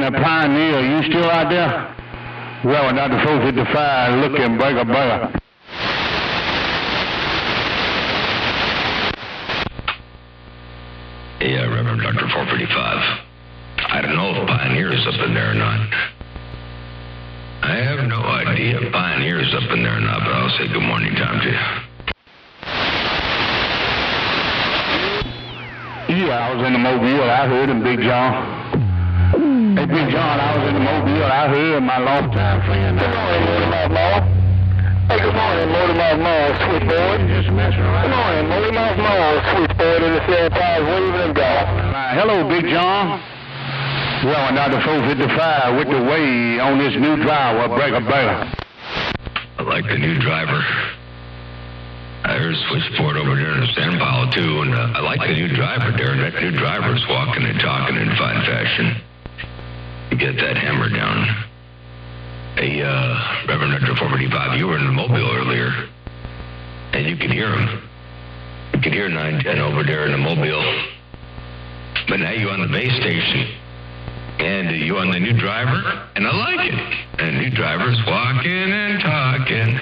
in a Pioneer. Are you still out there? Well, Dr. 455, looking burger. Yeah, Reverend Dr. 455. I don't know if Pioneer's up in there or not. I have no idea if Pioneer's up in there or not, but I'll say good morning time to you. Yeah, I was in the Mobile. I heard him, Big John. Hey, Big John, I was in the Mobile. I heard my long-time friend. Good morning, Mortimer Mall. Hey, good morning, Mortimer Mall, switchboard. Just messing around. Good morning, Mortimer Mall, switchboard in the San Tires, leaving and go. Hello, Big John. Well, Dr. 455 with the way on this new driver, Breaker. I like the new driver. I heard switchboard over there in the San Paulo, too, and I like the new driver there. That new driver's walking and talking in fine fashion. You get that hammer down. Hey, Reverend Dr. 455, you were in the Mobile earlier, and you could hear him. You could hear 910 over there in the Mobile. But now you're on the base station, and you on the new driver, and I like it. And the new driver's walking and talking.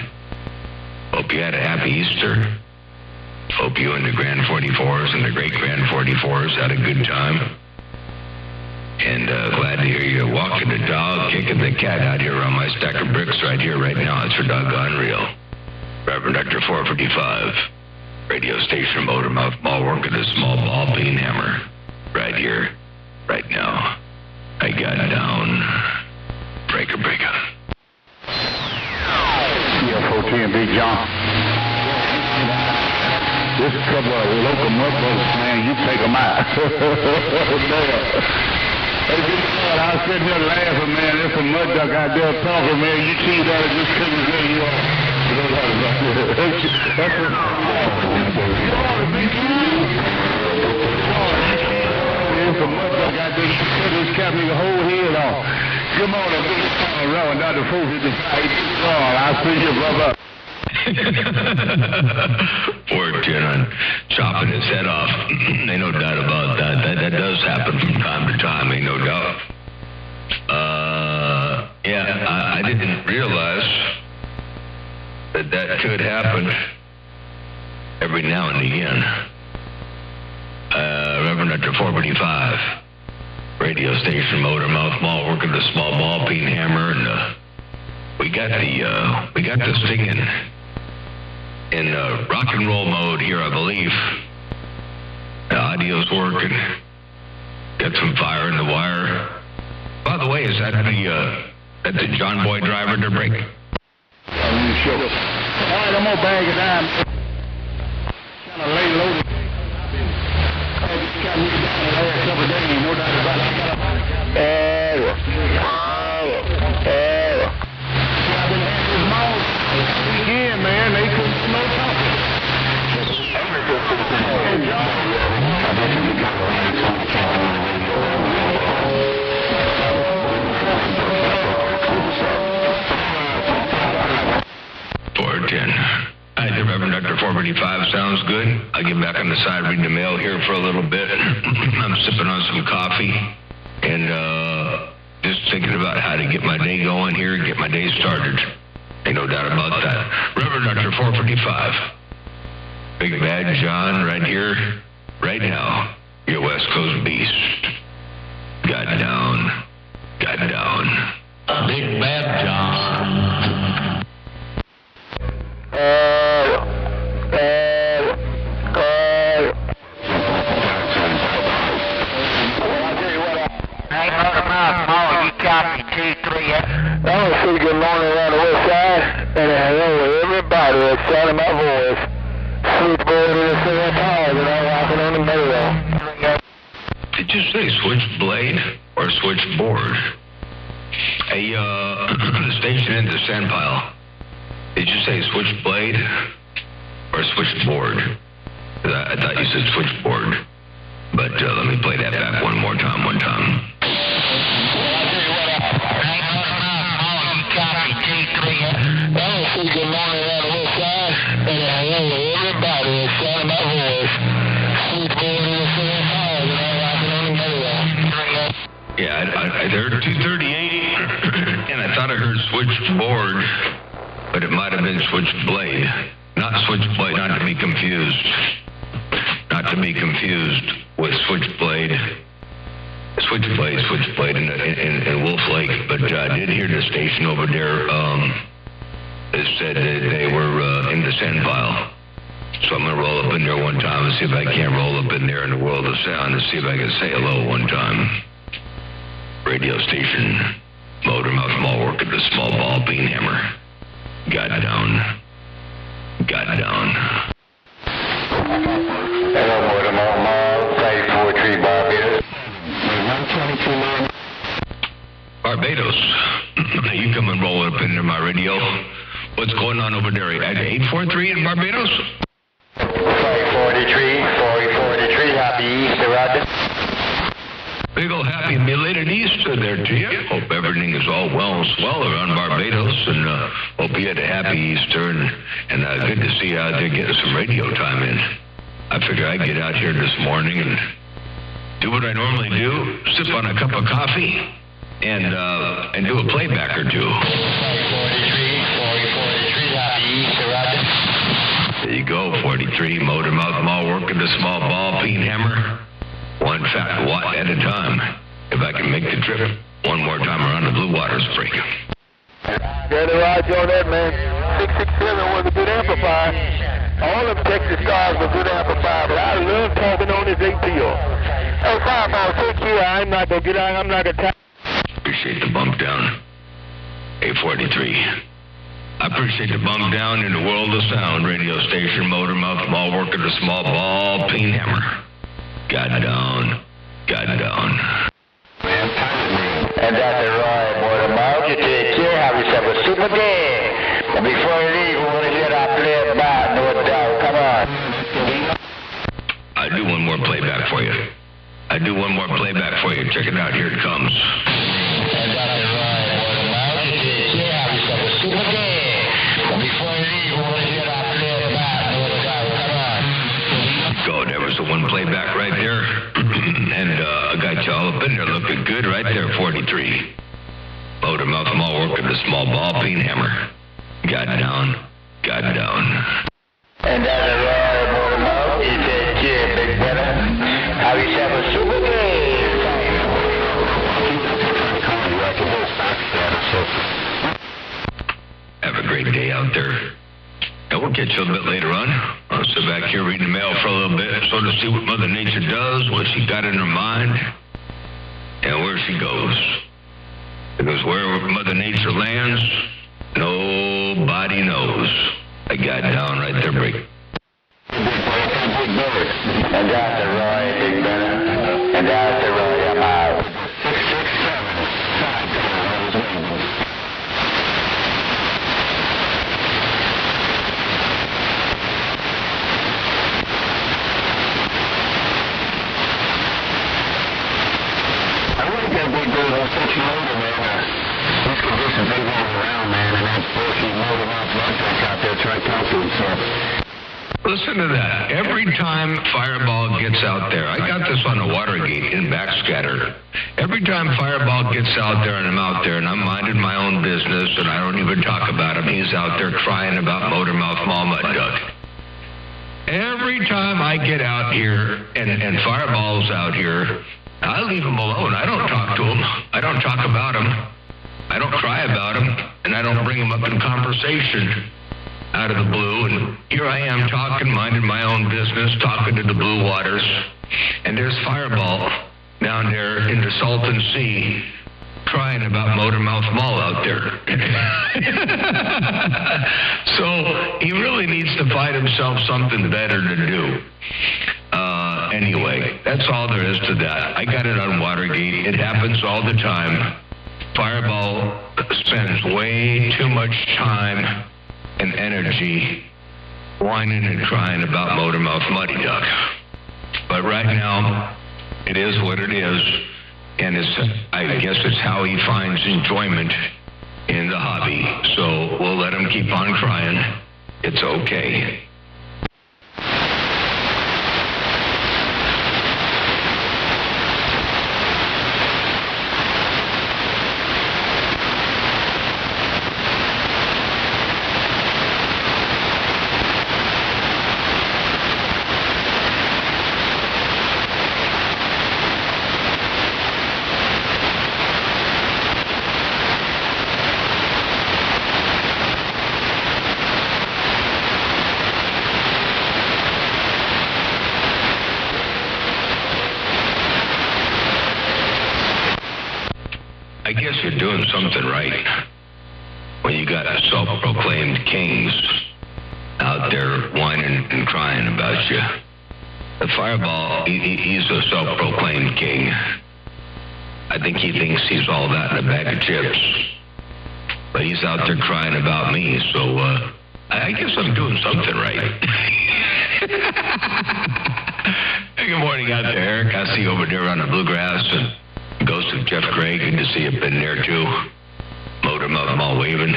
Hope you had a happy Easter. Hope you and the Grand 44s and the great Grand 44s had a good time. And glad to hear you walking the dog, kicking the cat out here on my stack of bricks right here, right now. It's for doggone real. Reverend Dr. 455, radio station Motormouth Mall, working a small ball peen hammer. Right here, right now. I got down. Breaker. Yeah, 410, Big John. This couple of local motherfuckers, man, you take them out. Hey, Big John, I was sitting there laughing, man. There's some mud duck out there talking, man. You see that and just couldn't get you off. That's what there's some mud duck out there. You could have kept me the whole head off. Good morning, Big John, Reverend Dr. 455. I'll see you, brother. Poor Jen chopping his head off. Ain't no doubt about that. That does happen from time to time, ain't no doubt. Yeah, I didn't realize that could happen every now and again. Reverend Dr. 455, radio station Motormouth Mall, working the small ball peen hammer, and we got the singing in rock and roll mode here, I believe. The audio's working. Got some fire in the wire. By the way, is that the John Boy driver they're breaking? Sure. All right, I'm gonna bag it down. Kind of lay low. Got me down the last couple of days, no doubt about it. Yeah, man, they couldn't smoke talking. I think Reverend Dr. 455 sounds good. I'll get back on the side reading the mail here for a little bit. I'm sipping on some coffee and just thinking about how to get my day going here and get my day started. Ain't no doubt about that. Reverend Dr. 455. Big Bad John right here, right now. Your West Coast beast. Got down. Big Bad John. Good morning around the west side, and hello everybody that's sounding my voice. Switchboard in the San Tires, and I'm walking on the mail. Did you say switchblade or switchboard? The station in the Sandpile. Did you say switchblade or switchboard? I thought you said switchboard. But let me play that back one more time. Good morning around the west side, and hello everybody that's sounding my voice. Switchboard in the San Tires, and I'm walking on the mail. Yeah, I I heard 238, and I thought I heard switchboard, but it might have been switchblade. Not switchblade, not to be confused. Not to be confused with switchblade. Switchblade in Wolf Lake. But I did hear the station over there that said that they were in the sand pile. So I'm going to roll up in there one time and see if I can't roll up in there in the world of sound and see if I can say hello one time. Radio station, motor mouth, mall work at the small ball bean hammer. Got down. Hello, motor mouth, mall, 34-3 Barbados. 122 Barbados. You come and roll up into my radio. What's going on over there at 843 in Barbados? 543, happy Easter, Roger. Big ol' happy belated Easter there to you. Hope everything is all well and swell around Barbados, and hope you had a happy Easter, and good to see you out there getting some radio time in. I figure I'd get out here this morning and do what I normally do, sip on a cup of coffee, and do a playback or two. 543, happy Easter, Roger. There you go, 43, motor mouth, mall working the small ball, peen hammer. One fat watt at a time. If I can make the trip one more time around the Blue Waters break. Yeah, the Roger on that, man. 667 was a good amplifier. All of Texas stars were good amplifier, but I love talking on this APO. Hey, Fireball, take care. I'm not going to get out. I'm not going to... Appreciate the bump down. 843. I appreciate the bump down in the world of sound. Radio station, motor mouth, mall worker, the small ball, peen hammer. Got down. And that's the right, motor mouth. You take care. Have yourself a super day. And before you leave, we want to hear that play back, no doubt. Come on. I do one more playback for you. Check it out. Here it comes. And that's the right, motor mouth. You take care. Have yourself a super day. And before you leave, we want to hear that play back, no doubt. Come on. Go, there was the one playback right there. And I got you all up in there looking good right there, 43. Motor mouth, mall working the small ball, peen hammer. Got down. And that's a right, motor mouth. You take care, big brother. Have yourself a super day. Have a great day out there. And we'll catch you a little bit later on. I'll sit back here reading the mail for a little bit, sort of see what Mother Nature does, what she got in her mind, and where she goes. Because where Mother Nature lands, nobody knows. I got down right there, break. And that's the right, big brother. And that's the right, I'm out. 667. Listen to that. Every time Fireball gets out there, I got this on the Watergate in Backscatter. Every time Fireball gets out there and I'm out there and I'm minding my own business and I don't even talk about him, he's out there crying about Motormouth Mall Mud Duck. Every time I get out here and Fireball's out here, I leave him alone. I don't talk to him. I don't talk about him. I don't cry about him, and I don't bring him up in conversation out of the blue. And here I am talking, minding my own business, talking to the Blue Waters, and there's Fireball down there in the Salton Sea crying about Motormouth Mall out there. So he really needs to find himself something better to do. Anyway, that's all there is to that. I got it on Watergate. It happens all the time. Fireball spends way too much time and energy whining and crying about Motormouth Muddy Duck. But right now, it is what it is, and I guess it's how he finds enjoyment in the hobby. So we'll let him keep on crying. It's okay. I guess you're doing something right when you got self-proclaimed kings out there whining and crying about you. The Fireball, he's a self-proclaimed king. I think he thinks he's all that in a bag of chips. But he's out there crying about me, so I guess I'm doing something right. Hey, good morning out there, Eric. I see you over there on the bluegrass and Ghost of Jeff Gray. Good to see you up in there, too. Load him up, I'm all waving.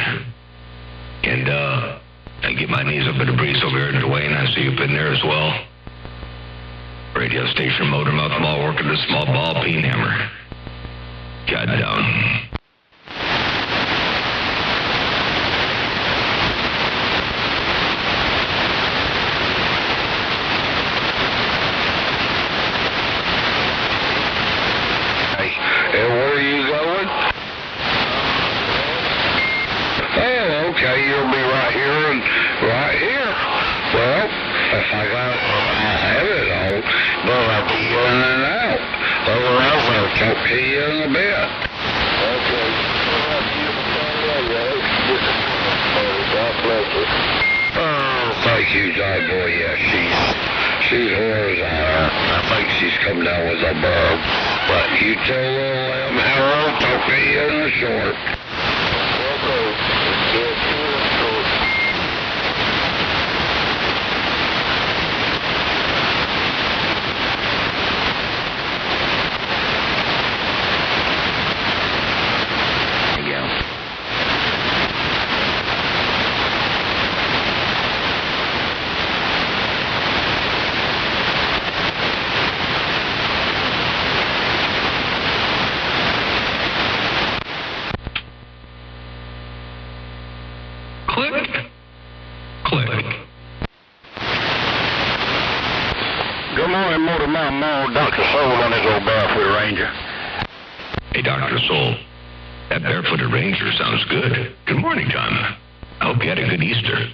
And I get my knees up in the breeze over here in Dwayne. I see you up in there as well. Radio station, motor mouth, I'm all working the small ball peen hammer. Got down. And where are you going? Oh, okay, you'll be right here and right here. Well, if I have it all, but I'll be in and out. Otherwise, I'll talk to you in a bit. Okay. God bless you. Oh, thank you, John Boy. Yeah, she's horizontal. I think she's come down with a bug. But you tell them how I'll talk to you in the short. Good morning, Motor Mountain Mall. Dr. Soul on his old Barefoot Ranger. Hey, Dr. Soul. That barefooted ranger sounds good. Good morning, Tom. I hope you had a good Easter.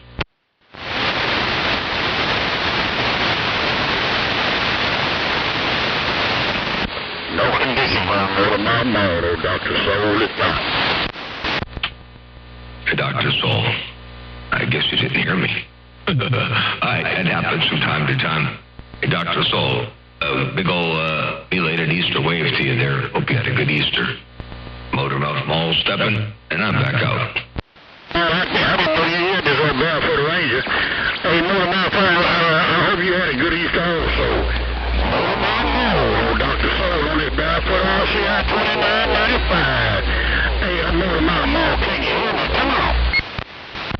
No condition, Motor Mountain Mall, Dr. Soul. Hey, Dr. Soul. I guess you didn't hear me. It happens from time to time. Hey, Dr. Soul, a big old belated Easter wave to you there. Hope you had a good Easter. Motormouth Mall stepping, and I'm back out. I didn't know you had this old Barefoot Ranger. Hey, Motormouth, I hope you had a good Easter also. Oh, Dr. Soul on his Barefoot RCI 2995. Hey, Motormouth Mall, can you hear me? Come on.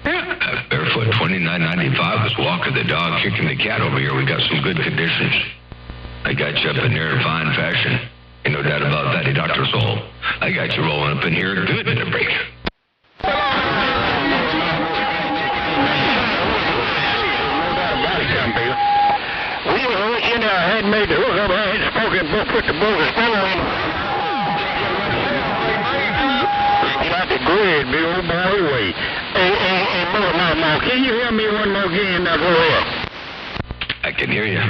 Yeah, Barefoot 2995 was walking the dog, kicking the cat over here. We got some good conditions. I got you up in there in fine fashion. Ain't no doubt about that, Dr. Soul. I got you rolling up in here good in the break. We were in there, I had made the hook up, I had spoken, put the bogus fellow in. Get out the grid, big old boy way. Hey, Mama, can you hear me one more again? Now go ahead. I can hear you.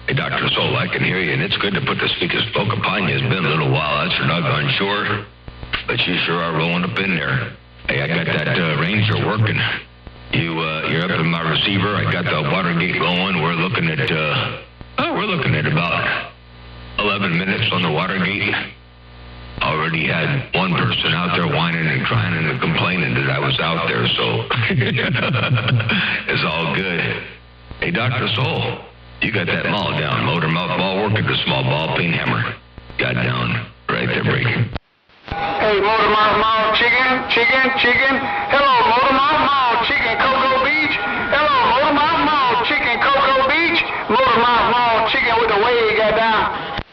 Hey, Dr. Soul, I can hear you, and it's good to put the speaker spoke upon you. It's been a little while, that's for doggone sure. But you sure are rolling up in there. Hey, I got that Ranger working. You're up in my receiver. I got the water gate going. We're looking at about 11 minutes on the water gate. Already had one person out there whining and crying and complaining that I was out there, so it's all good. Hey, Dr. Soul, you got that mall down. Motor mouth ball working the small ball peen hammer. Got down right there breaking. Hey, Motor Mouth Mall chicken. Hello, Motor Mouth Mall chicken, Cocoa Beach. Hello, Motor Mouth Mall chicken, Cocoa Beach. Motor Mouth Mall chicken with the way he got down.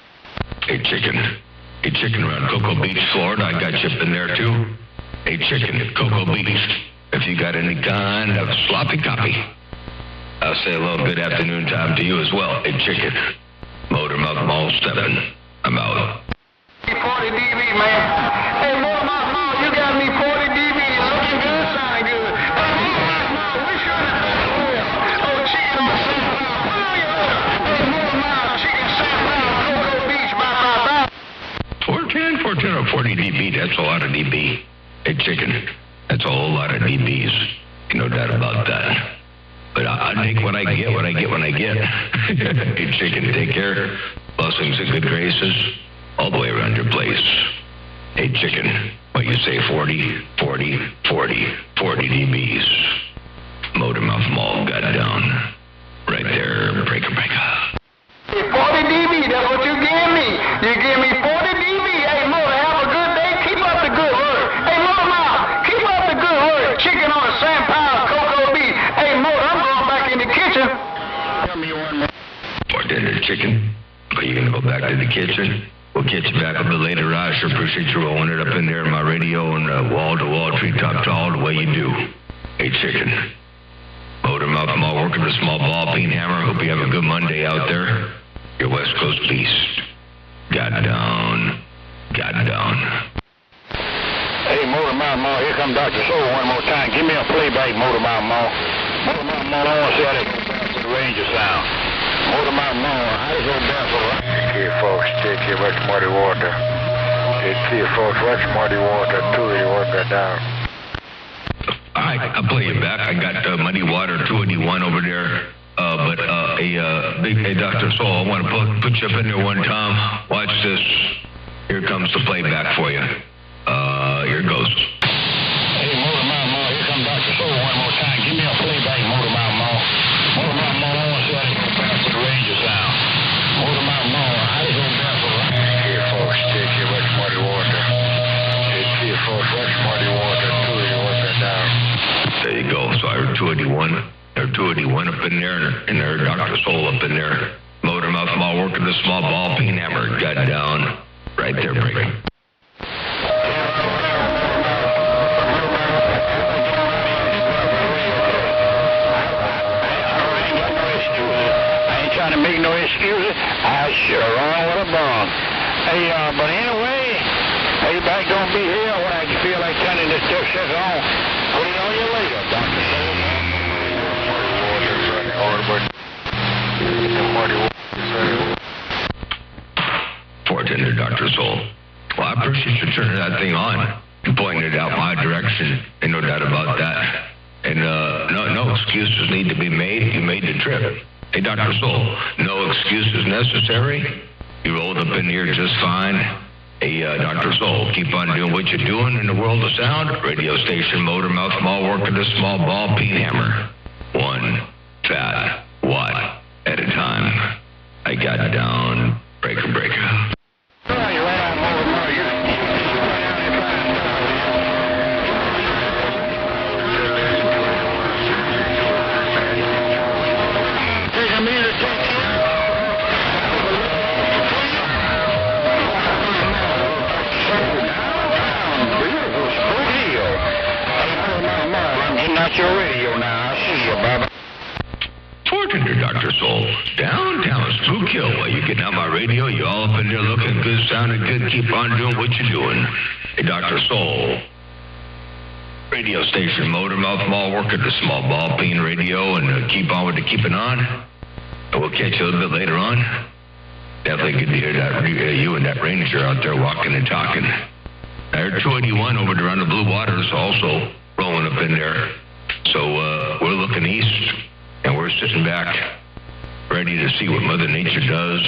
Hey, chicken around Cocoa Beach, Florida. I got you up in there, too. Hey, chicken at Cocoa Beach. If you got any kind of sloppy copy, I'll say a little good afternoon time to you as well. Hey, chicken. Motor Mouth Mall stepping. I'm out. 40 dB, man. Hey, Motor Mouth Mall, you got me 40 dB. Looking good, sounding good. Hey, Motor Mouth Mall, which one is that? Oh, chicken on Sunflower. Hey, Motor Mouth, chicken Sunflower, Cocoa Beach, bye. 410, 40 dB, that's a lot of dB. Hey, chicken, that's a whole lot of dBs. No doubt about that. But I take what I get when I get. Hey, chicken, take care. Blessings and good graces all the way around your place. Hey, chicken, what you say, 40 dBs. Motor Mouth Mall got down. Right there, breaker. 40 dB, that's what you give me. You give me 40 dB. Hey, Motor, have a good day. Keep up the good work. Hey, Motor Mouth, keep up the good work. Chicken on a Sam Powell cocoa beef. Hey, Motor, I'm going back in the kitchen. Tell me one more. For dinner, chicken. Are you going to go back to the kitchen? We'll get you back a bit later. I sure appreciate you rolling it up in there in my radio and wall-to-wall, treetop tall, the way you do. Hey, chicken. Motor Mouth Mall working the small ball peen hammer. Hope you have a good Monday out there. Your West Coast Beast. Got down. Hey, Motor Mouth Mall, here come Dr. Soul one more time. Give me a playback, Motor Mouth Mall. Motor Mouth Mall, I want to see how they go back to the Ranger sound. Motor Mouth Mall, how does it go back for the Take care, folks. Take care, watch Muddy Water. Take care, folks. Watch Muddy Water. 281 got down. All right, I'll play you back. I got Muddy Water 281 over there. Hey, Dr. Soul, I want to put you up in there one time. Watch this. Here comes the playback for you. Here goes. Hey, Motor Mouth Mall, here comes Dr. Soul one more time. Give me a playback, Motor Mouth Mall. Motor Mouth Mall, I want to see how they go back to the Ranger sound. Motor Mouth Mall, how does it go back for the Ranger? Here, folks, take care, watch Muddy Water. Take care, folks, watch Muddy Water. 281 got down. There you go. So I heard 281. There's 281 up in there, and there's Dr. Soul up in there. Motor Mouth Mall working the small ball peen hammer. Got down. Right there, breaking. To make no excuses, I sure wrong with a bum. Hey, but anyway, hey, back gonna be here when I feel like turning this stuff shit on. Put it on you later, Dr. Bartender, Dr. Soul. Well, I appreciate you turning that thing on and pointing it out my direction. Ain't no doubt about that. And no excuses need to be made. You made the trip. Hey, Dr. Soul, no excuses necessary. You rolled up in here just fine. Hey, Dr. Soul, keep on doing what you're doing in the world of sound. Radio station, Motor Mouth Mall, working the small ball peen hammer. One fat watt at a time. I got down. Breaker. Not your radio now. I see you, Baba. Bartender, Dr. Soul. Downtown Spook Hill. While you getting out my radio, you all up in there looking good, sounding good. Keep on doing what you're doing. Hey, Dr. Soul. Radio station, Motor Mouth Mall, working the small ball peen radio, and keep on with the keeping on. And we'll catch you a little bit later on. Definitely good to hear that you and that Ranger out there walking and talking. I heard 281 over there on the Blue Waters also rolling up in there. So we're looking east, and we're sitting back, ready to see what Mother Nature does.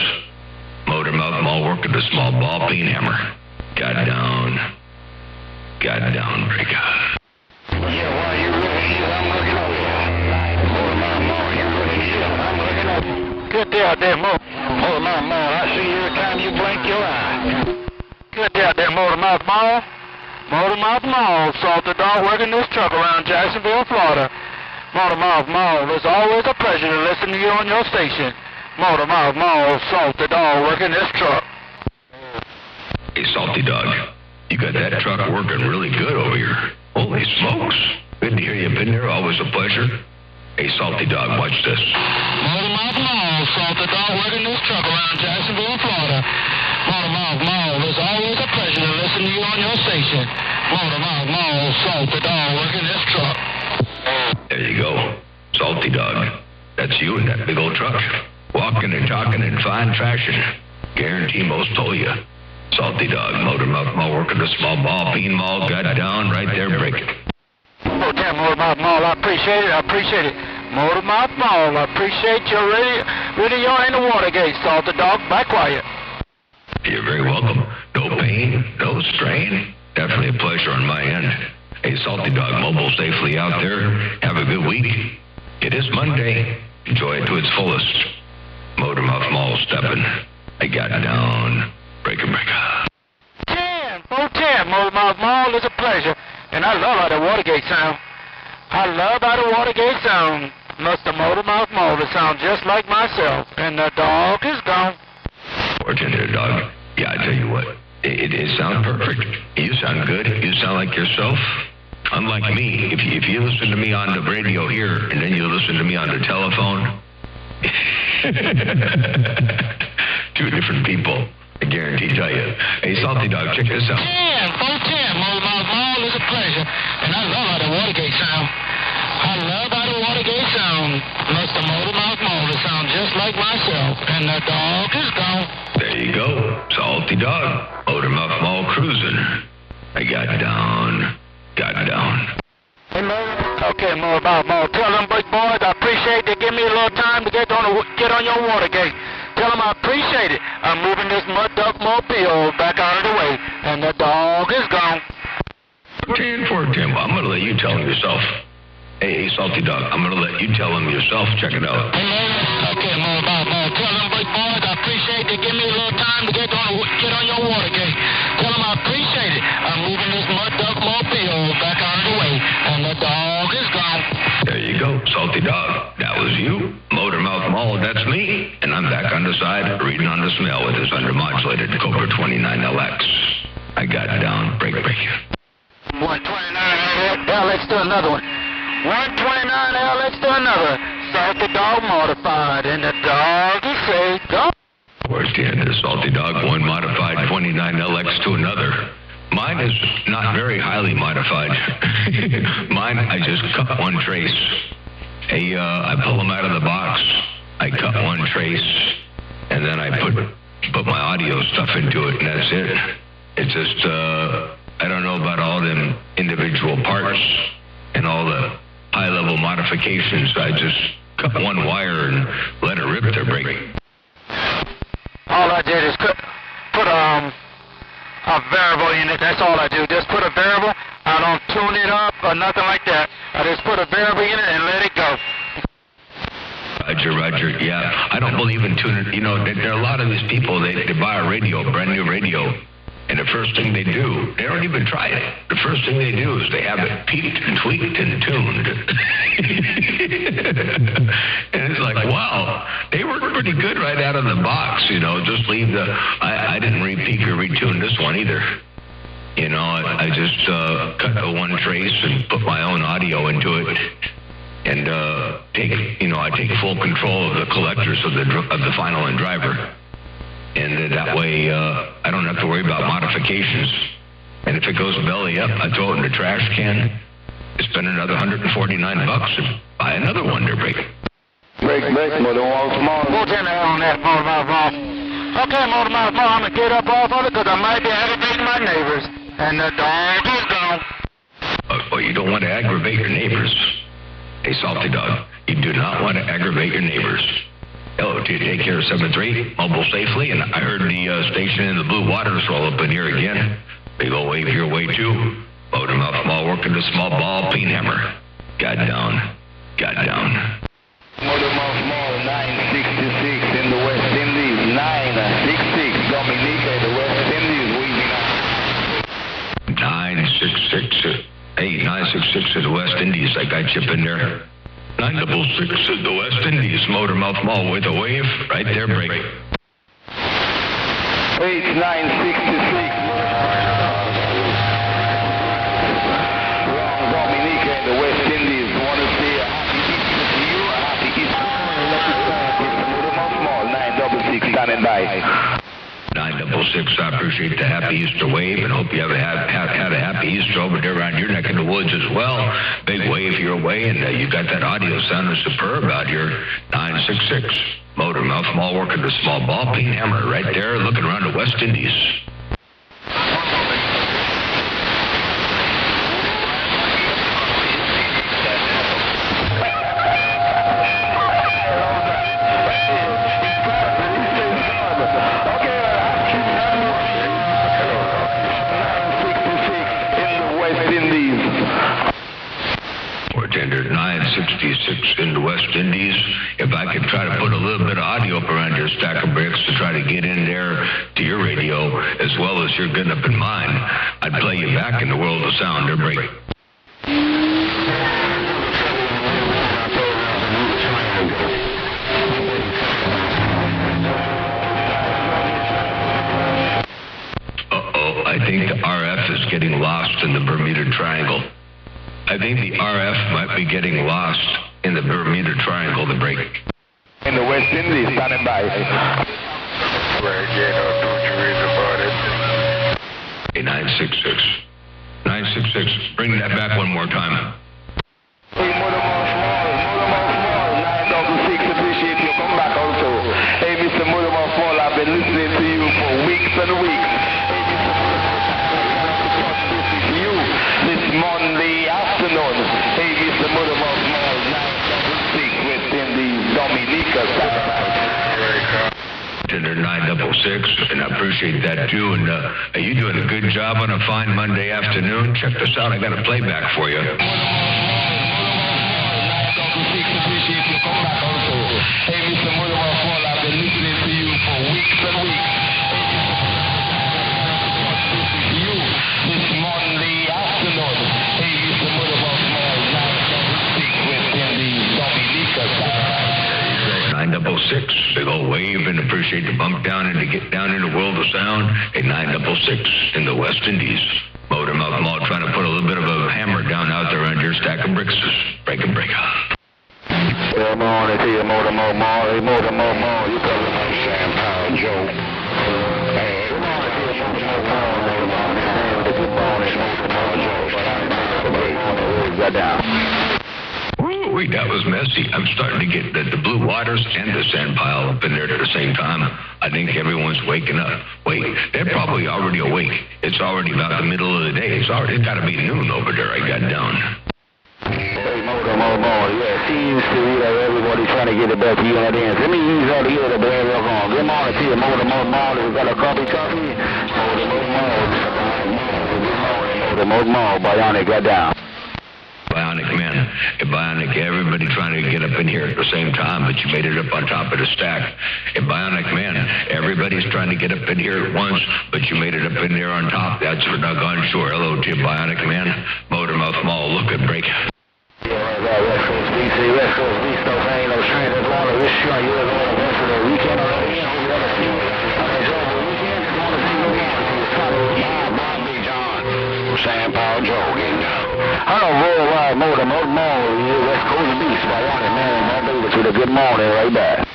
Motor Mouth Mall working the small ball peen hammer. Got down, breaker. Yeah, while you're looking east, I'm looking over here. Motor Mouth Mall, you're looking east, I'm looking over. Good day out there, Motor Mouth Mall. I see you every time you blink your eye. Good day out there, Motor Mouth Mall. Motor Mouth Mall, Salted Dog working this truck around Jacksonville, Florida. Motor Mouth Mall, it's always a pleasure to listen to you on your station. Motor Mouth Mall, Salted Dog working this truck. Hey, Salty Dog, you got that truck working really good over here. Holy smokes. Good to hear you up in there, always a pleasure. Hey, Salty Dog, watch this. Motor Mouth Mall, Salted Dog working this truck around Jacksonville, Florida. Motor Mouth Mall, it's always a pleasure to listen to you on your station. Motor Mouth Mall, Salty Dog working this truck. There you go. Salty Dog. That's you in that big old truck. Walking and talking in fine fashion. Guarantee most told you. Salty Dog, Motor Mouth Mall, working the small ball, peen mall, got down right there, breaking. Oh, damn, Motor Mouth Mall, I appreciate it. Motor Mouth Mall, I appreciate your radio in the Watergate, Salty Dog, back quiet. You're very welcome. No pain, no strain. Definitely a pleasure on my end. Hey, Salty Dog, mobile safely out there. Have a good week. It is Monday. Enjoy it to its fullest. Motor Mouth Mall stepping. I got down. Breaker. 410, Motor Mouth Mall is a pleasure. And I love how the Watergate sound. Mr. Motor Mouth Mall, it sounds just like myself. And the dog is gone. Fortunate dog. Yeah, I tell you what. It sounds perfect. You sound good. You sound like yourself. Unlike me, if you listen to me on the radio here and then you listen to me on the telephone, two different people. I guarantee tell you. Hey, Salty Dog, check this out. 410, Motor Mouth Mall is a pleasure. And I love how the Watergate sound. Mr. Motor Mouth Mall, it sounds just like myself. And the dog is gone. There you go. Salty Dog. Motor Mouth Mall cruising. I got down. Hey, okay, Motor Mouth Mall. Tell them big boys I appreciate they give me a little time to get on your Watergate. Tell them I appreciate it. I'm moving this mud duck mobile back out of the way. And the dog is gone. 410, I'm going to let you tell him yourself. Hey, Salty Dog, I'm going to let you tell him yourself. Check it out. Okay, Motor Mouth Mall. Tell them big boys I appreciate they give me a little time to get on your Watergate. Tell them I appreciate it. I'm moving this mud duck mobile back out of the way. And the dog is gone. There you go, Salty Dog. That was you. Motor Mouth Mall, that's me. And I'm back on the side, reading on the smell with this undermodulated Cobra 29LX. I got down. Break. 129, let's do another one. 129L, let's do another. Salty Dog modified, and the dog is safe. Go. Where's the end of the Salty Dog? One modified 29LX to another. Mine is not very highly modified. Mine, I just cut one trace. I pull them out of the box. I cut one trace, and then I put my audio stuff into it, and that's it. It's just, I don't know about all them individual parts and all the high-level modifications. I just cut one wire and let it rip their brake. All I did is put a variable in it. That's all I do. Just put a variable. I don't tune it up or nothing like that. I just put a variable in it and let it go. Roger. Yeah, I don't believe in tuning. You know, there are a lot of these people, they buy a radio, brand new radio, and the first thing they do, they don't even try it. The first thing they do is they have it peaked and tweaked and tuned. And it's like, wow, they work pretty good right out of the box, you know, just leave I didn't re-peak or retune this one either. You know, I just cut the one trace and put my own audio into it. And I take full control of the collectors of the final and driver. And that way, I don't have to worry about modifications. And if it goes belly up, I throw it in the trash can, spend another $149 and buy another Wonder Break. Break, Motor Mouth Mall. We'll turn it on that, Motor Mouth Mall. Okay, Motor Mouth Mall, I'm going to get up off of it because I might be aggravating my neighbors. And the dog is gone. Well, you don't want to aggravate your neighbors. Hey, Salty Dog, you do not want to aggravate your neighbors. Hello, to take care of 7-3, mobile safely, and I heard the station in the Blue Waters roll up in here again. Big old wave your way too. Motor Mouth Mall working the small ball, peen hammer. Got down. Motor Mouth Mall 966 in the West Indies, 966 Dominica, the West Indies, waving out. 966. Hey, 966 is the West Indies. I got you in there. 966 is the West Indies. Motor Mouth Mall with a wave. Right there, break. 8966. Wrong Dominica in the West Indies. Want to say a happy Easter to you, a happy Easter. It's Motor Mouth Mall 966 standing by. 966, I appreciate the happy Easter wave and hope you have had a happy Easter over there around your neck of the woods as well. Big wave your way, and you got that audio sounding superb out here. 966, Motor Mouth Mall working the small ball, peen hammer right there, looking around the West Indies. Indies. Bartender 966 in the West Indies. If I could try to put a little bit of audio up around your stack of bricks to try to get in there to your radio as well as you're getting up in mine, I'd play you back in the world of sound. They're break. I think the RF is getting lost in the Bermuda Triangle. I think the RF might be getting lost in the Bermuda Triangle, the break. In the West Indies, standing by. Hey, 966. 966, bring that back one more time. Hey, Mothermouth 966, appreciate you. Come back also. Hey, Mr. Mothermouth Small, I've been listening to you for weeks and weeks. Monday afternoon. Hey, Mr. Mothermouth Small, 966 within the Dominica side. Tender 966, and I appreciate that too. And are you doing a good job on a fine Monday afternoon? Check this out. I got a playback for you. 966, appreciate you. Come back also. Hey, Mr. Mothermouth Small, I've been listening to you for weeks and weeks. This Monday afternoon. Hey, Mr. Mothermouth Small, 966 within the Dominica side. 966, big old wave, and appreciate the bump down and to get down in the world of sound. Hey, 966 in the West Indies. Motormouth Mall trying to put a little bit of a hammer down out there on your stack of bricks. Break and break up. Good morning to you, Motormouth Mall. Hey, Motormouth Mall, you calling me Sam Powell, Joe. Hey, good morning to you, Motormouth Mall. Good morning, Motormouth Joe. But I ain't got down. Wait, that was messy. I'm starting to get the Blue Waters and the Sand Pile up in there at the same time. I think everyone's waking up. Wait, they're probably already awake. It's already about the middle of the day. It's got to be noon over there. I got down. Hey, Motormouth, yeah, seems to be that everybody's trying to get it back to you and dance. Let me use all the other bad rock on. Good morning to you, Motormouth Mall. You got a coffee? Motormouth Mall, Bionic got down. Bionic Man. Hey, Bionic, everybody trying to get up in here at the same time, but you made it up on top of the stack. Hey, Bionic Man, everybody's trying to get up in here at once, but you made it up in there on top. That's for doggone sure. Hello to you, Bionic Man. Motormouth Mall, look at break. Yeah, West Coast BC, West Coast Beast, no pain, no strain, as long as it's sure you're going to go for the weekend already. Sam Powell, Joe, hello, worldwide Motormouth Mall, West Coast Beast, Bionic Man, my baby, to the good morning right back.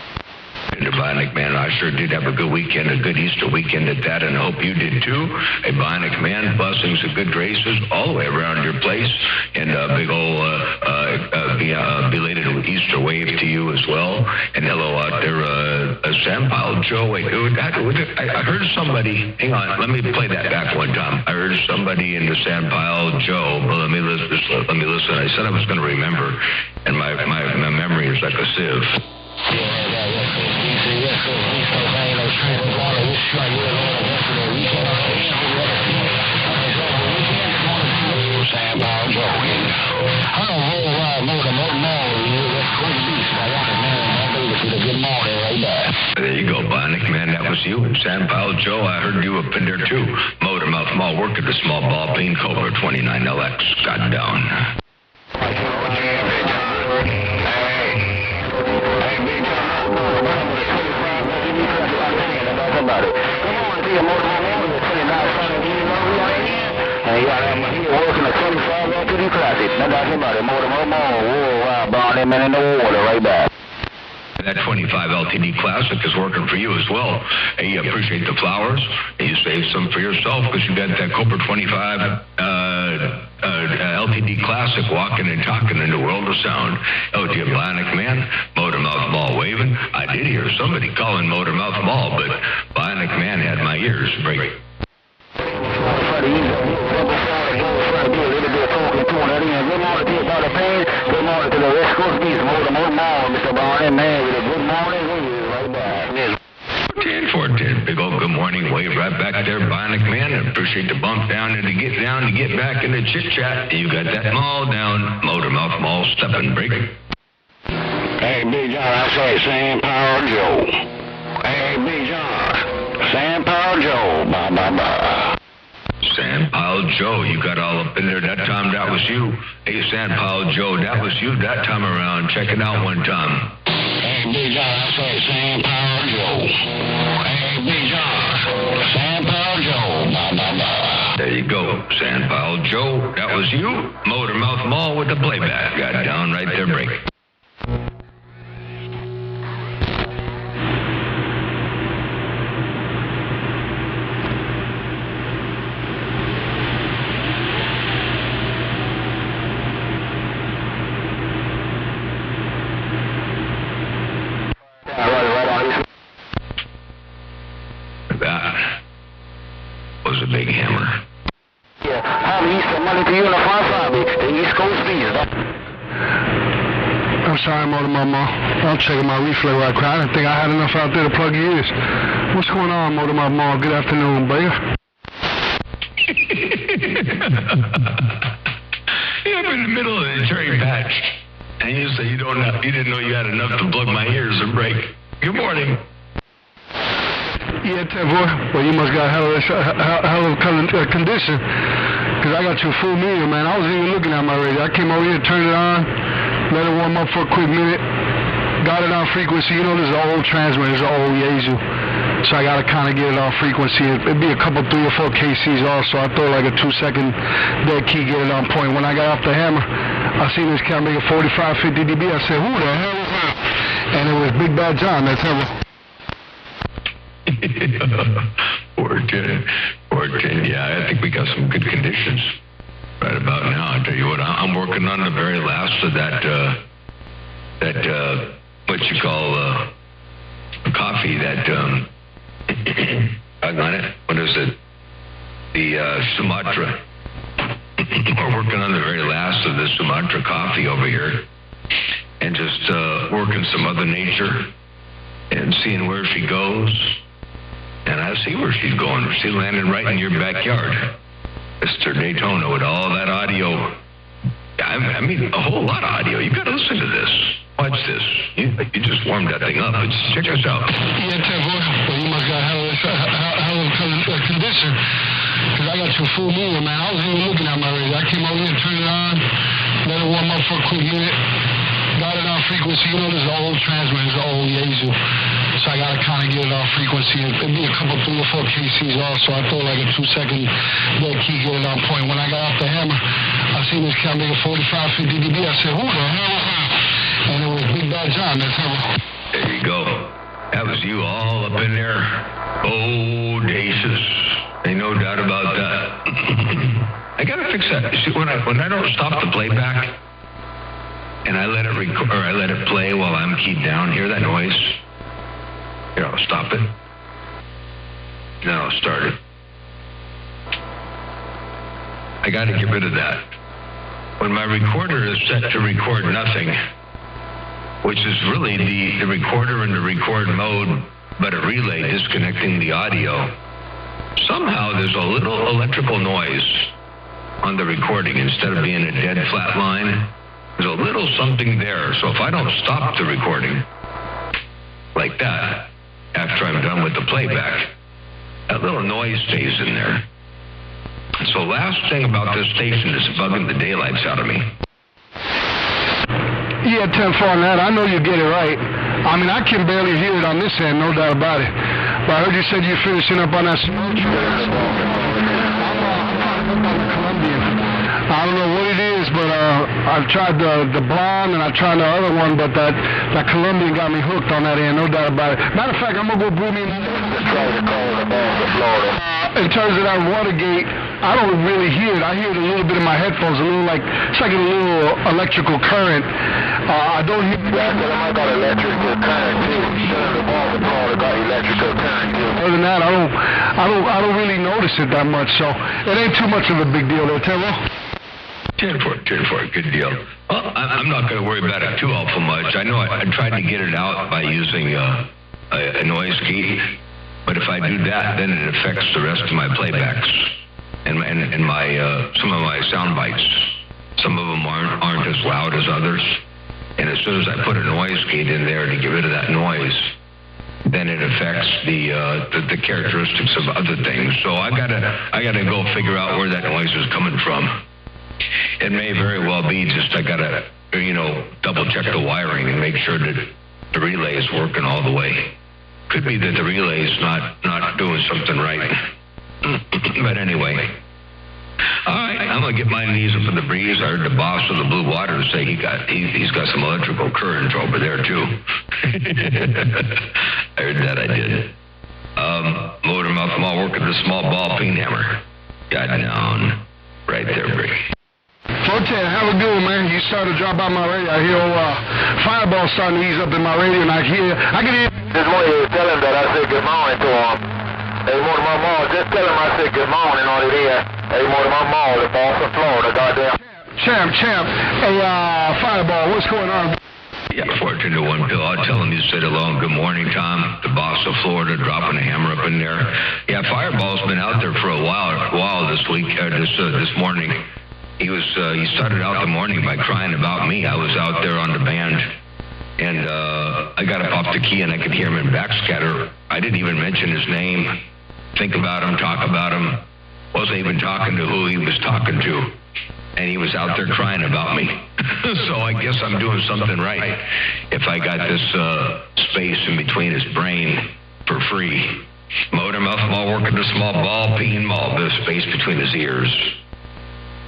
And the Bionic Man, I sure did have a good weekend, a good Easter weekend at that, and I hope you did too. A Bionic Man, blessings of good graces all the way around your place, and a big old belated Easter wave to you as well. And hello out there, Sam Powell, Joe. Wait, I heard somebody. Hang on, let me play that back one time. I heard somebody in the Sam Powell, Joe. Well, let me listen. I said I was going to remember, and my memory is like a sieve. Sam Powell, Joe. Hello, worldwide Motormouth Mall, West Coast Beast, Bionic Man, my baby, to the good morning right back. There you go, Bionic Man. That was you and Sam Powell, Joe. I heard you up in there too. Motormouth Mall, working the small ball peen Cobra 29LX. Got down. Hey, working a 25 LTD Classic. Now that's about it. Motormouth Mall, worldwide, Bionic Man in the water right back. That 25 LTD Classic is working for you as well. Hey, you appreciate the flowers. And you saved some for yourself because you got that Cobra 25 LTD Classic walking and talking in the world of sound. Oh, to you, Bionic Man, Motormouth Mall waving. I did hear somebody calling Motormouth Mall, but Bionic Man had my ears break. Good morning to the West Coast Beast, Motormouth Mall, Mr. Bionic Man, with a good morning. Right back. 10-4-10, big old good morning. Wave right back there, Bionic Man. I appreciate the bump down and to get back into chit-chat. You got that mall down, Motormouth Mall, step and break. Hey, Big John, I say Sam Power Joe. Hey, Big John, Sam Power Joe, bye. Sam Powell Joe, you got all up in there. That time, that was you. Hey, Sam Powell Joe, that was you that time around. Check it out one time. Hey, Big John, I say Sam Power Joe. Hey, Big John, Sam Power Joe, bye. There you go, Sam Powell Joe, that was you. Motormouth Mall with the playback. Got down right there, break. That was a big hammer. Yeah, I'll leave some money to you in the 5-5, the East Coast Bees. I'm sorry, Motormouth Mall. I'm checking my replay right quick. I didn't think I had enough out there to plug you in. What's going on, Motormouth Mall? Good afternoon, baby. Yeah, I'm in the middle of the cherry patch. And you say you didn't know you had enough to plug my ears or break. Good morning. Yeah, boy. Well, you must got hell of condition. Because I got you full meter, man. I wasn't even looking at my radio. I came over here, turned it on, let it warm up for a quick minute, got it on frequency. You know, this is an old transmitter. This is an old Yaesu. So I got to kind of get it on frequency. It'd be a couple, 3 or 4 KCs off, so I throw like a 2-second dead key, get it on point. When I got off the hammer, I seen this cat make a 45, 50 dB. I said, who the hell is that? And it was Big Bad John. That's how. Or 10. Yeah, I think we got some good conditions right about now. I tell you what, I'm working on the very last of that what you call coffee, that on it. What is it? The Sumatra. We're working on the very last of the Sumatra coffee over here, and just working some Mother Nature and seeing where she goes. And I see where she's going. She's landing right in your backyard, Mr. Daytona, with all that audio. I mean, a whole lot of audio. You got to listen to this. Watch this. You just warmed that thing up. Check this out. Yeah, boy. Well, you must got hell of condition. Because I got you full meter, man. I wasn't even looking at my radio. I came over here, turned it on, let it warm up for a quick minute, got it on frequency. You know, this is an old transmitter. This is an old Yaesu. So I got to kind of get it off frequency. It'd be a couple, 3 or 4 KCs off, so I throw like a 2-second dead key, get it on point. When I got off the hammer, I seen this cat make a 45, 50 dB. I said, who the hell is that? And it was Big Bad John. That's how. There you go. That was you all up in there. Audacious. Ain't no doubt about that. I got to fix that. See, when I don't stop the playback and I let it record, or I let it play while I'm keyed down, hear that noise? Here, I'll stop it. Then I'll start it. I got to get rid of that. When my recorder is set to record nothing, which is really the recorder in the record mode, but a relay disconnecting the audio, somehow there's a little electrical noise on the recording instead of being a dead flat line. There's a little something there. So if I don't stop the recording like that, after I'm done with the playback, that little noise stays in there. So last thing about this station is bugging the daylights out of me. Yeah, 10-4 on that. I know you get it right. I mean, I can barely hear it on this end, no doubt about it. But I heard you said you're finishing up on that Sumatra. I don't know what it is, but I've tried the blonde and I tried the other one, but that Colombian got me hooked on that end, no doubt about it. Matter of fact, I'm going to go brew me in terms of that Watergate, I don't really hear it. I hear it a little bit in my headphones, it's like a little electrical current. I don't hear it. I got electrical current too. Other than that, I don't really notice it that much, so it ain't too much of a big deal there, Terrell. 10-4, good deal. Well, I'm not going to worry about it too awful much. I know I tried to get it out by using a noise key, But if I do that, then it affects the rest of my playbacks and my some of my sound bites. Some of them aren't as loud as others. And as soon as I put a noise gate in there to get rid of that noise, then it affects the characteristics of other things. So I gotta go figure out where that noise is coming from. It may very well be just I gotta double check the wiring and make sure that the relay is working all the way. Could be that the relay is not doing something right. But anyway. All right, I'm gonna get my knees up in the breeze. I heard the boss of the Blue Waters say he's got some electrical current over there too. I heard that, I did. Motor mouth, I'm all working the small ball peen hammer. Got down right there, Brick. 410, how we doing, man? You started to drop out my radio. I hear Fireball starting to ease up in my radio, and I can hear. This morning, tell him that I said good morning to him. Hey, morning, my mom. Just tell him I said good morning on it here. Hey, morning, my mom, the boss of Florida, goddamn. Champ. Hey, Fireball, what's going on? Yeah, 410-1 Bill. I'll tell him you said hello and good morning, Tom. The boss of Florida dropping a hammer up in there. Yeah, Fireball's been out there for a while this week, this morning. He started out the morning by crying about me. I was out there on the band. And I got up off the key and I could hear him in backscatter. I didn't even mention his name, think about him, talk about him. Wasn't even talking to who he was talking to. And he was out there crying about me. So I guess I'm doing something right if I got this space in between his brain for free. Motor mouth, I'm all working the small ball, peen ball, the space between his ears.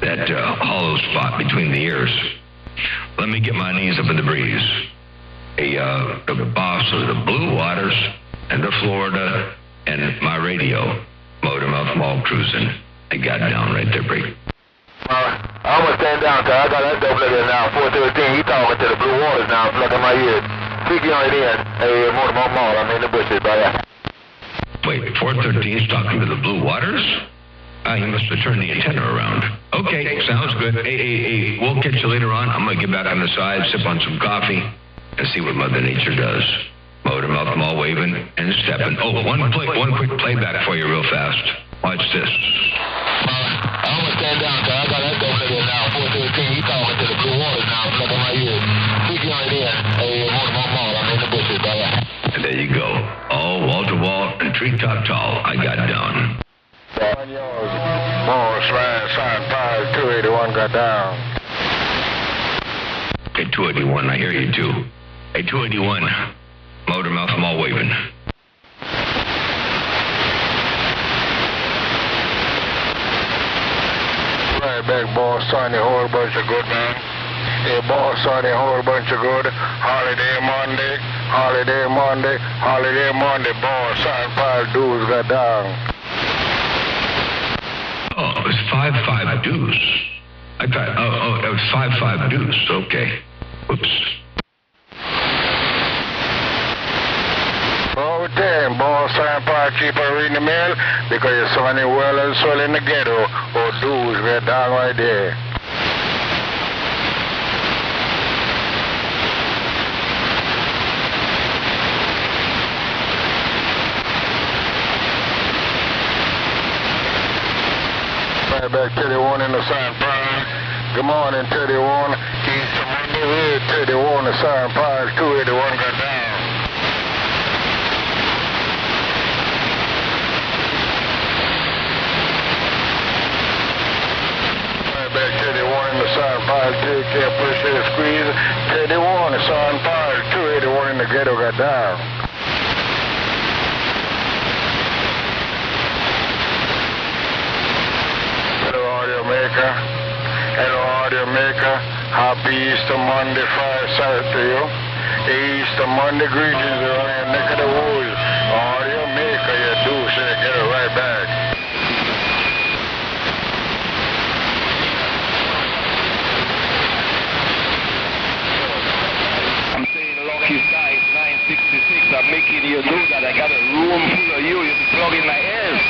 That hollow spot between the ears. Let me get my knees up in the breeze. The boss of the Blue Waters and the Florida and my radio, Motor Mouth Mall cruising. I got down right there, Break. I'm gonna stand down, cause I got that dope nigga now, 413. He talking to the Blue Waters now, plugging my ears. Speaking on it in. Hey, Motor Mall, I'm in the bushes, brother. Wait, 413's talking to the Blue Waters? You must have turned the antenna around. Okay, sounds good. Hey, we'll catch you later on. I'm gonna get back on the side, sip on some coffee, and see what Mother Nature does. Motor Mouth Mall waving and stepping. Oh, one quick playback for you real fast. Watch this. I'm gonna stand down, cause I got that dope nigga now, 413. He talking to the Blue Waters now, plugging my ears. Speaking on it in. Hey, Motor Mall, I'm in the bushes, brother. And there you go. All wall to wall and treetop tall. I got down. More sign 281 got down. Hey, 281, I hear you too. Hey, 281, Motor Mouth Mall waving. Right back, boss, sign a whole bunch of good, man. Hey, boss, sign a whole bunch of good. Holiday Monday, boss, sign 5 dudes got down. Oh, it was 5-5 deuce. I thought, it was 5-5 deuce. Okay. Whoops. Oh, damn, boss, sign 5 keep on reading the mail because you're sunny well and swell in the ghetto. Oh, dudes, we're down right there. Back 31 in the sign 5. Good morning, 31. East of Monday Red, 31, the sign 5, 281 got down. Back 31 in the sign 5, take care, push it, squeeze. 31, the sign 5, 281 in the ghetto got down. Hello, audio maker. Happy Easter Monday, fireside to you. Easter Monday greetings around your neck of the woods. Audio maker, you do, so you get it right back. I'm saying lucky sky, 966. I'm making you do that. I got a room full of you. You'll be plugging my ears.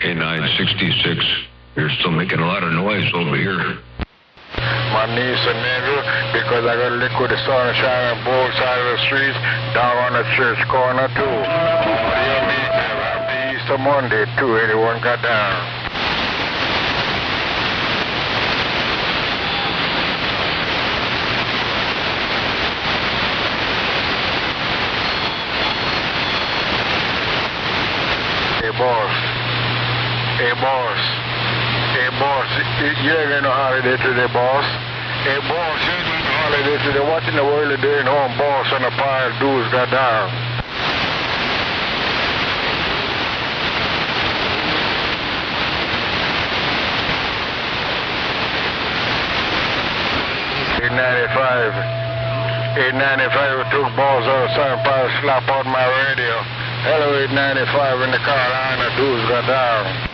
Hey, 966. You're still making a lot of noise over here. my niece and nephew, because I got liquid sunshine on both sides of the streets, down on the church corner too. What do you mean? Happy Easter Monday, 281 got down. Hey boss, you ain't got no holiday today, boss. Hey boss, you ain't got no holiday today. What in the world are you doing home, boss, and the pile of dudes got down? $8.95 took balls outside and probably slap on my radio. Hello, 895 in the Carolina, dudes got down.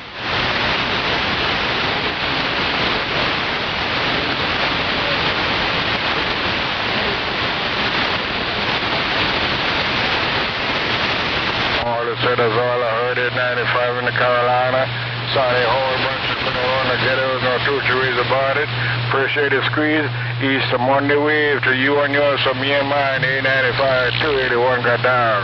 All the settlers, all I heard, 895 in the Carolina. Saw a whole bunch of people on the ghettos, no two ways about it. Appreciate the squeeze. Easter Monday wave to you and yours, so me and mine, 895, 281 got down.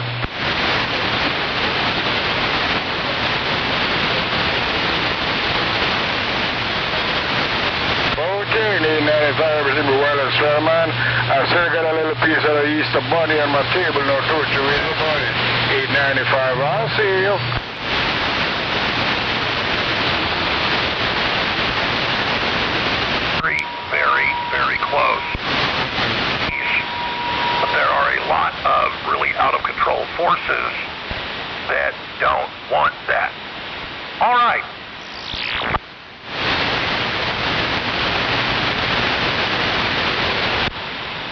Well, sir, man, I still got a little piece of the Easter bunny on my table, no touch you with about it. $8.95, I'll see you. Very, very close. But there are a lot of really out-of-control forces that don't want that. All right.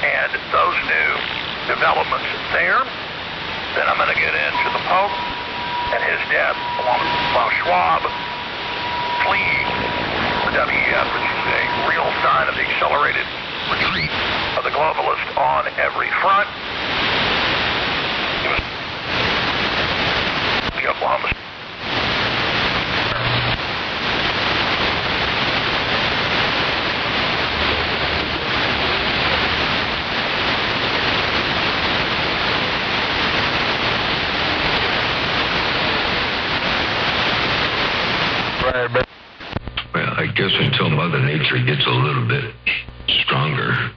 And those new developments there, then I'm going to get into the Pope and his death along with Klaus Schwab fleeing the WEF, which is a real sign of the accelerated retreat of the globalists on every front. The Oklahoma Well, I guess until Mother Nature gets a little bit stronger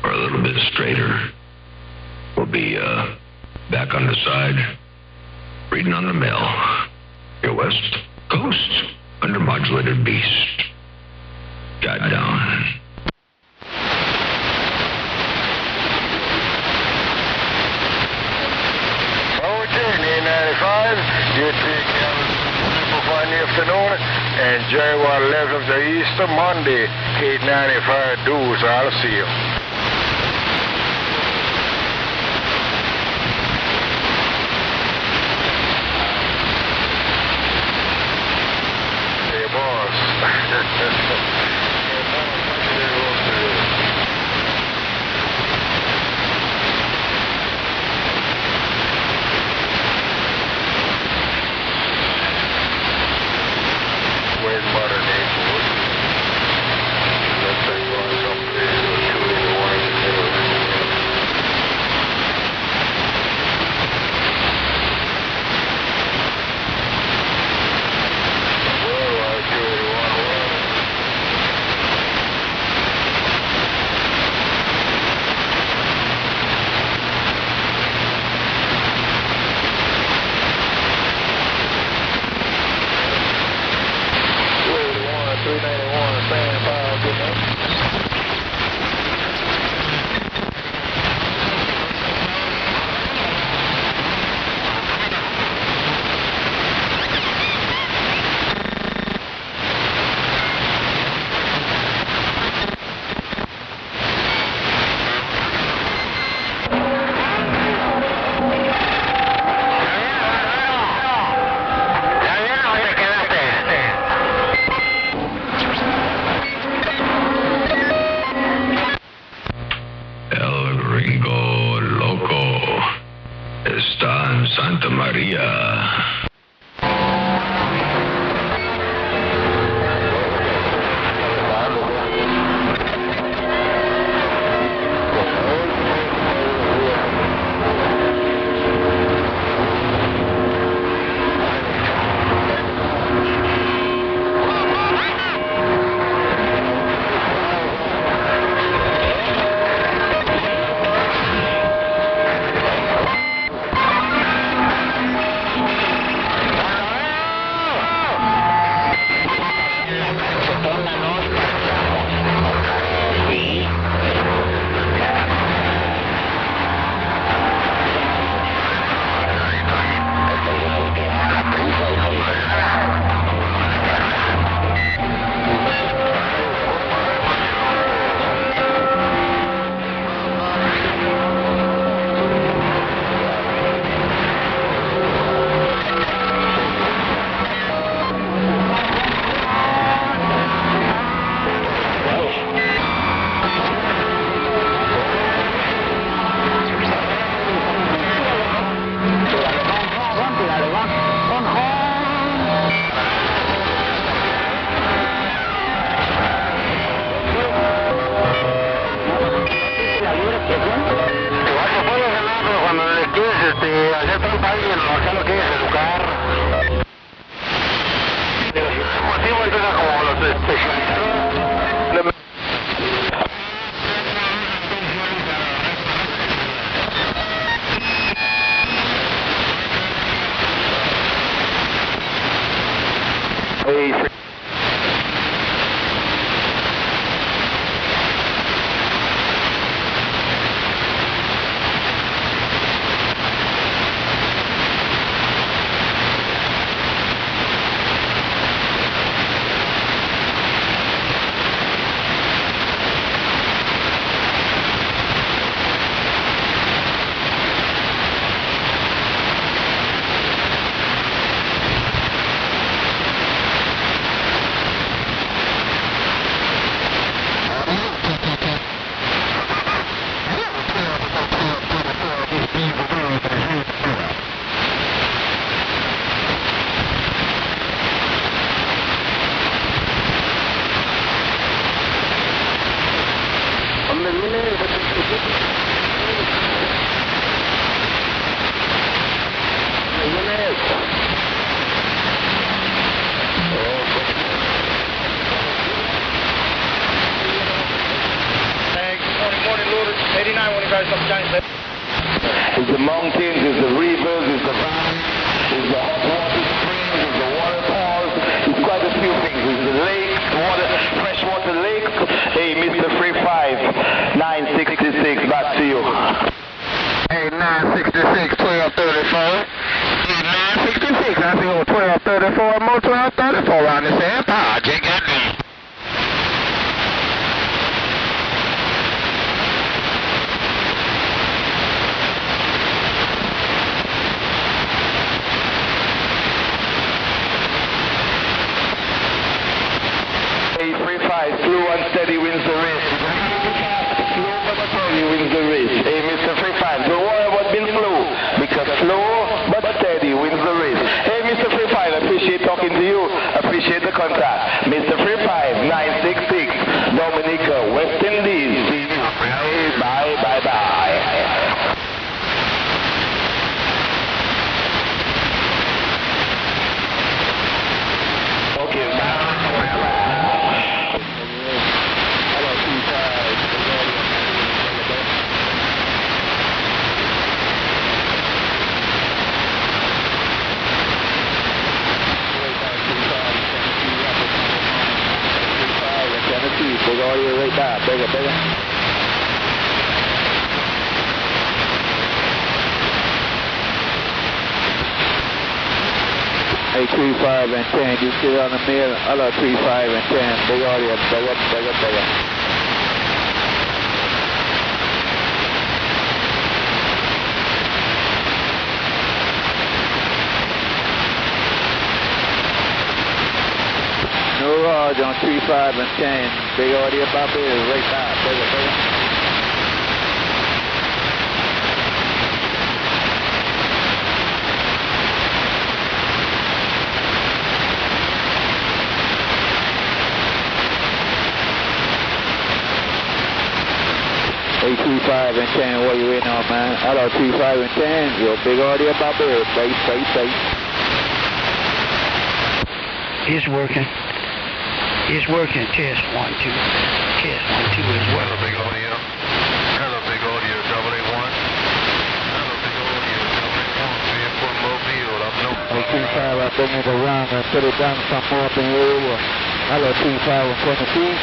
or a little bit straighter, we'll be back on the side, reading on the mail. Your West Coast, undermodulated beast. Got down. Okay, 895, you take care of the afternoon. Enjoy what left of the Easter Monday, 895 dudes. I'll see you. Hey, boss. Where's Mother Nature? Let's say you want some place or two in the one in the middle. Well, I do what you want. acá lo que es educar. Motivo de como los especializados. It's the mountains, it's the rivers, it's the valleys, it's the hot water springs, it's the waterfalls, it's quite a few things. It's the lakes, freshwater lakes. Hey, Mr. Free 5, 966, back to you. Hey, 966, 1234. Hey, 966, I see over 1234, more 1234 around this empire. Check out me. Slow and steady wins the race. Slow but steady wins the race. Hey, Mr. Free 5, don't worry about being slow, because slow but steady wins the race. Hey, Mr. Free 5, appreciate talking to you. Appreciate the contact. Mr. Free 5, 966, Dominica, West Indies. See you. Bye, bye, bye, bye. Okay, bye. Big audio right there, bigger. Hey, 3, 5, and 10, you sit on the mill. Hello, 3, 5, and 10, big audio, bigger. No Raj on 3, 5, and 10. Big audio about there, right there, bigger. Hey, 3, 5, and 10, what you waiting on, man? Hello, 3, 5, and 10. Yo, big audio about there, base. It's working. It's working. Test 1, 2. Test 1, 2 is Hello, working. big audio. Hello, big audio, double A1. Hello, big audio, double A1. Being for Mobile, up north. Hey, 3, 5, I bring it around and put it down some more up in the area. Hello, 3, 5, and 20 feet.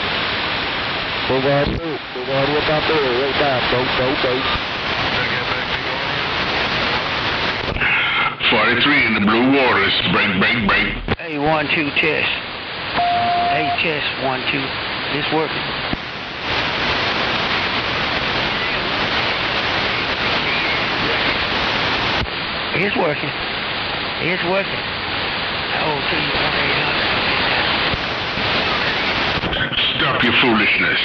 Big audio about there, right there, base. 43 in the blue waters. Break. Hey, 1, 2, test. Hey, test 1, 2. It's working. It's working. It's working. Oh, 1-800. Stop your foolishness.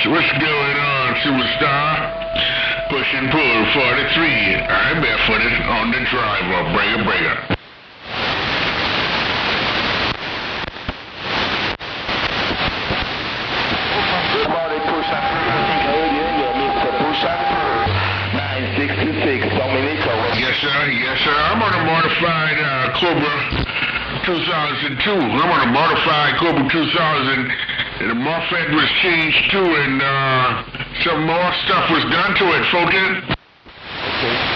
What's going on, superstar? Push and pull 43. I'm barefooted on the driver. Breaker. Yes, sir. modified Cobra 2002. I'm on a modified Cobra 2000, and the MOSFET was changed too, and some more stuff was done to it, Fulton. Okay.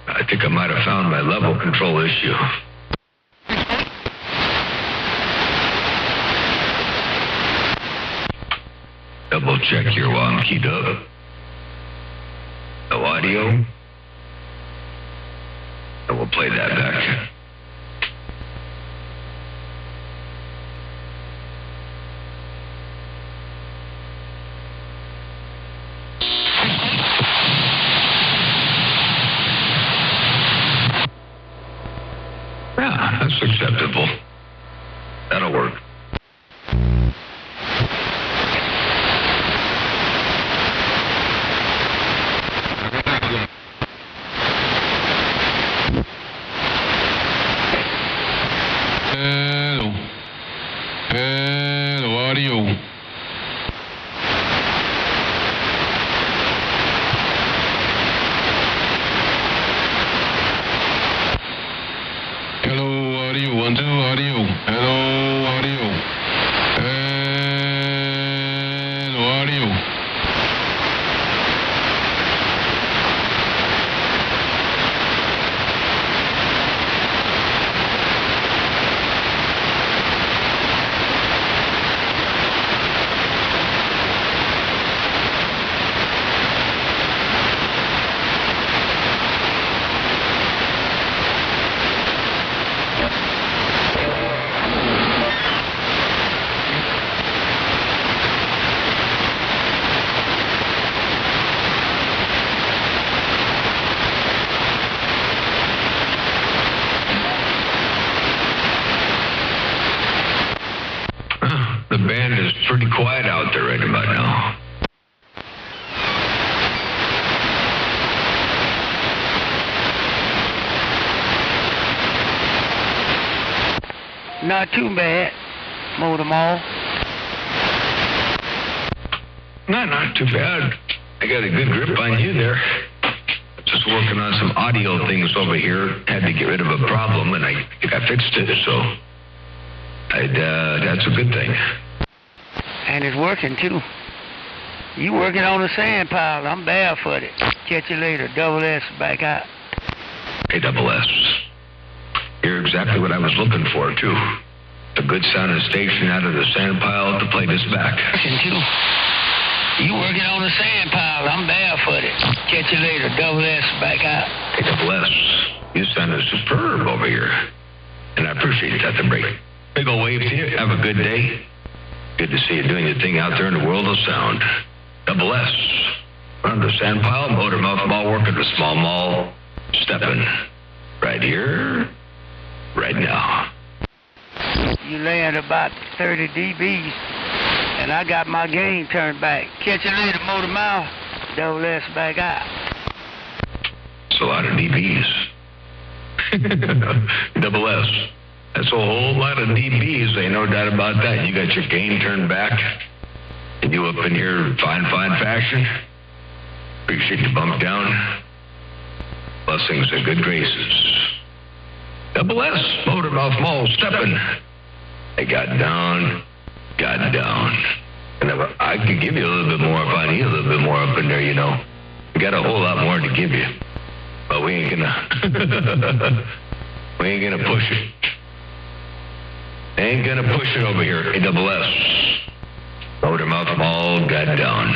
I think I might have found my level control issue. Double check here while I'm keyed up. No audio. And we'll play that back. Yeah, that's acceptable. That'll work. Hello, audio. Hello, audio. 1, 2, audio. Hello, audio. Hello, audio. pretty quiet out there right about now. Not too bad, Motor Mall. Not too bad. I got a good grip on you there. Just working on some audio things over here. Had to get rid of a problem, and I fixed it, so that's a good thing. And it's working, too. You working on the sand pile. I'm barefooted. Catch you later. Double S back out. Hey, Double S. You're exactly what I was looking for, too. A good sounding station out of the sand pile to play this back. Working, too. You working on the sand pile. I'm barefooted. Catch you later. Double S back out. Hey, Double S. You sounded superb over here. And I appreciate that, the break. Big ol' wave to you. Have a good day. Good to see you doing your thing out there in the world of sound. Double S. On the sand pile, motor mouth mall working the small mall. Stepping. Right here. Right now. You laying about 30 dBs. And I got my game turned back. Catch you later, Motor Mouth. Double S back out. It's a lot of dBs. Double S. That's a whole lot of dBs, ain't no doubt about that. You got your gain turned back. And you up in here fine fashion. Appreciate the bump down. Blessings and good graces. Double S, Motor Mouth Mall, stepping. They got down. And I could give you a little bit more if I need a little bit more up in there, you know. We got a whole lot more to give you. But we ain't gonna push it. Ain't gonna push it over here. A double S. Motor Mouth Mall got down.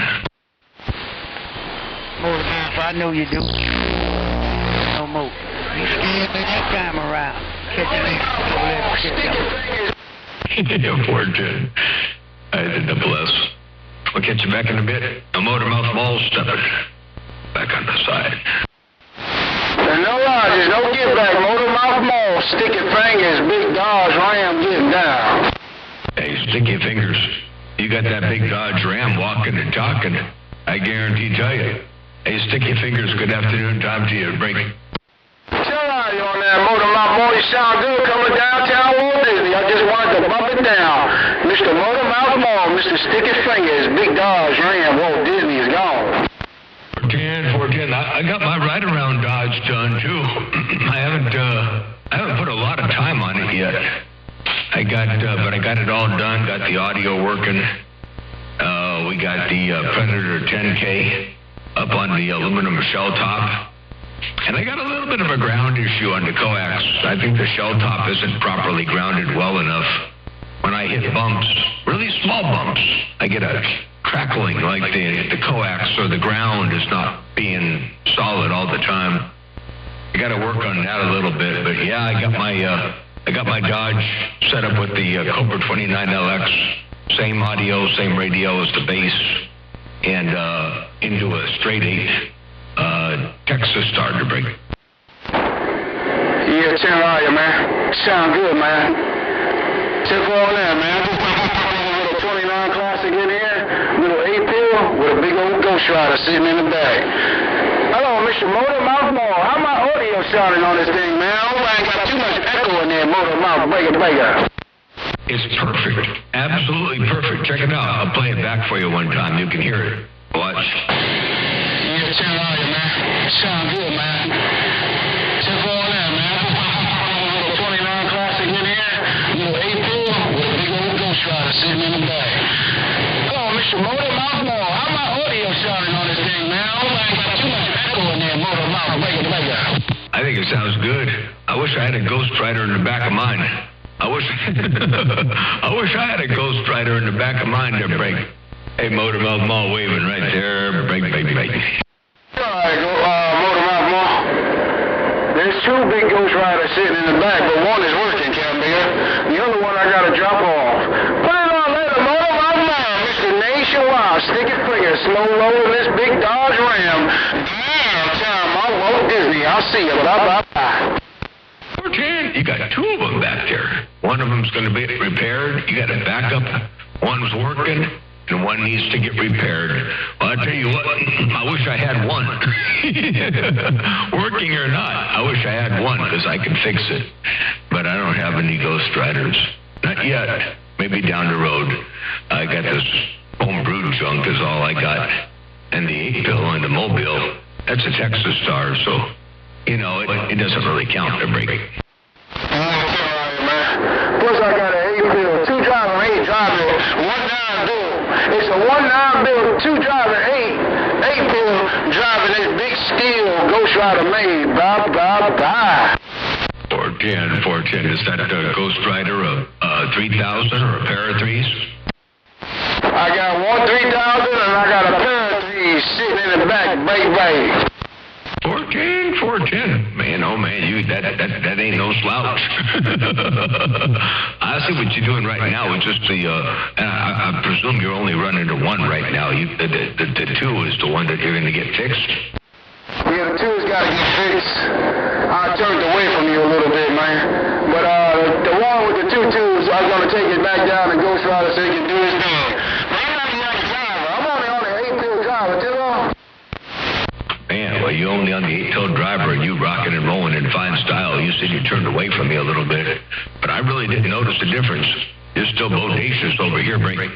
Motor Mouth, I know you do. No more. You scared me that time around. Catch you later. Yeah, 410. I had the double S. We'll catch you back in a bit. A Motor Mouth Mall stepping. Back on the side. No lodges, no get back. Motor Mouth Mall, sticky fingers, big Dodge Ram, get down. Hey, sticky fingers. You got that big Dodge Ram walking and talking. I guarantee tell you. Hey, sticky fingers, good afternoon. Time to you. Break. Tell you on that Motor Mouth Mall, you sound good coming downtown Walt Disney. I just wanted to bump it down. Mr. Motor Mouth Mall, Mr. Sticky Fingers, big Dodge Ram, Walt Disney is gone. 410. I got my ride around Dodge done too. I haven't put a lot of time on it yet. But I got it all done. Got the audio working. We got the Predator 10K up on the aluminum shell top. And I got a little bit of a ground issue on the coax. I think the shell top isn't properly grounded well enough. When I hit bumps, really small bumps, I get a crackling like the coax or the ground is not being solid all the time. I got to work on that a little bit, but yeah, I got my Dodge set up with the Cobra 29LX, same audio, same radio as the bass, and into a straight 8 Texas starter break. Yeah, tell all you, man. Sound good, man. Tip on there, man. Just a little 29 Classic in here, little 8-pill with a big old Ghost Rider sitting in the back. Hello, Mr. Motor Mouth Mall. How my audio sounding on this thing, man? I hope I ain't got too much echo in there, Motor Mouth. Break it. It's perfect. Absolutely perfect. Check it out. I'll play it back for you one time. You can hear it. Watch. Yeah, tell all you, man. Sound good, man. Tip on there, man. Little 29 Classic in here, little 8-pill with a big old Ghost Rider sitting in the back. Hello, Mr. Motor Mouth Mall. How my audio sounding on this thing, man? I hope I ain't got too much echo in there, Motor Mouth. Break it. I think it sounds good. I wish I had a Ghost Rider in the back of mine. I wish I had a Ghost Rider in the back of mine to break. Hey, Motor Mouth Mall waving right there. Break. All right, Motor Mouth Mall. There's 2 big Ghost Riders sitting in the back, but one is working, Cambier. The other one I gotta drop off. Put it on later, Motor Mouth Mall. Mr. Nationwide, sticky finger, slow rolling this big Dodge Ram. Downtown Walt Disney. I'll see you. Bye. 410. You got 2 of them back there. One of them's going to be repaired. You got a backup One's working, and one needs to get repaired. Well, I tell you what, I wish I had one. Working or not, I wish I had one because I can fix it. But I don't have any Ghost Riders. Not yet. Maybe down the road. I got this homebrew junk is all I got. And the 8-pill and the Mobile, that's a Texas Star, so, you know, it doesn't really count to break. Plus I got an 8-pill, 2-driver, 8-driver, 1-9 bill. It's a 1-9 bill, 2-driver, 8-pill driving this big steel Ghost Rider made. Bye, bye, bye. 410. Is that a Ghost Rider, a 3000 or a pair of threes? I got one 3000 and I got a pair of threes sitting in the back, bang. 410. Man, oh man, that ain't no slouch. I see what you're doing right now is just the, I presume you're only running to one right now. The 2 is the one that you're going to get fixed. Yeah, the 2's got to get fixed. I turned away from you a little bit, man. But the one with the 2 tubes, I'm going to take it back down to Ghost Rider so he can do his thing. I'm not the other driver. I'm only on the 8-pill driver, you know? Man, well, you're only on the 8-pill driver and you rocking and rolling in fine style. You said you turned away from me a little bit, but I really didn't notice the difference. You're still bodacious over here, Brink.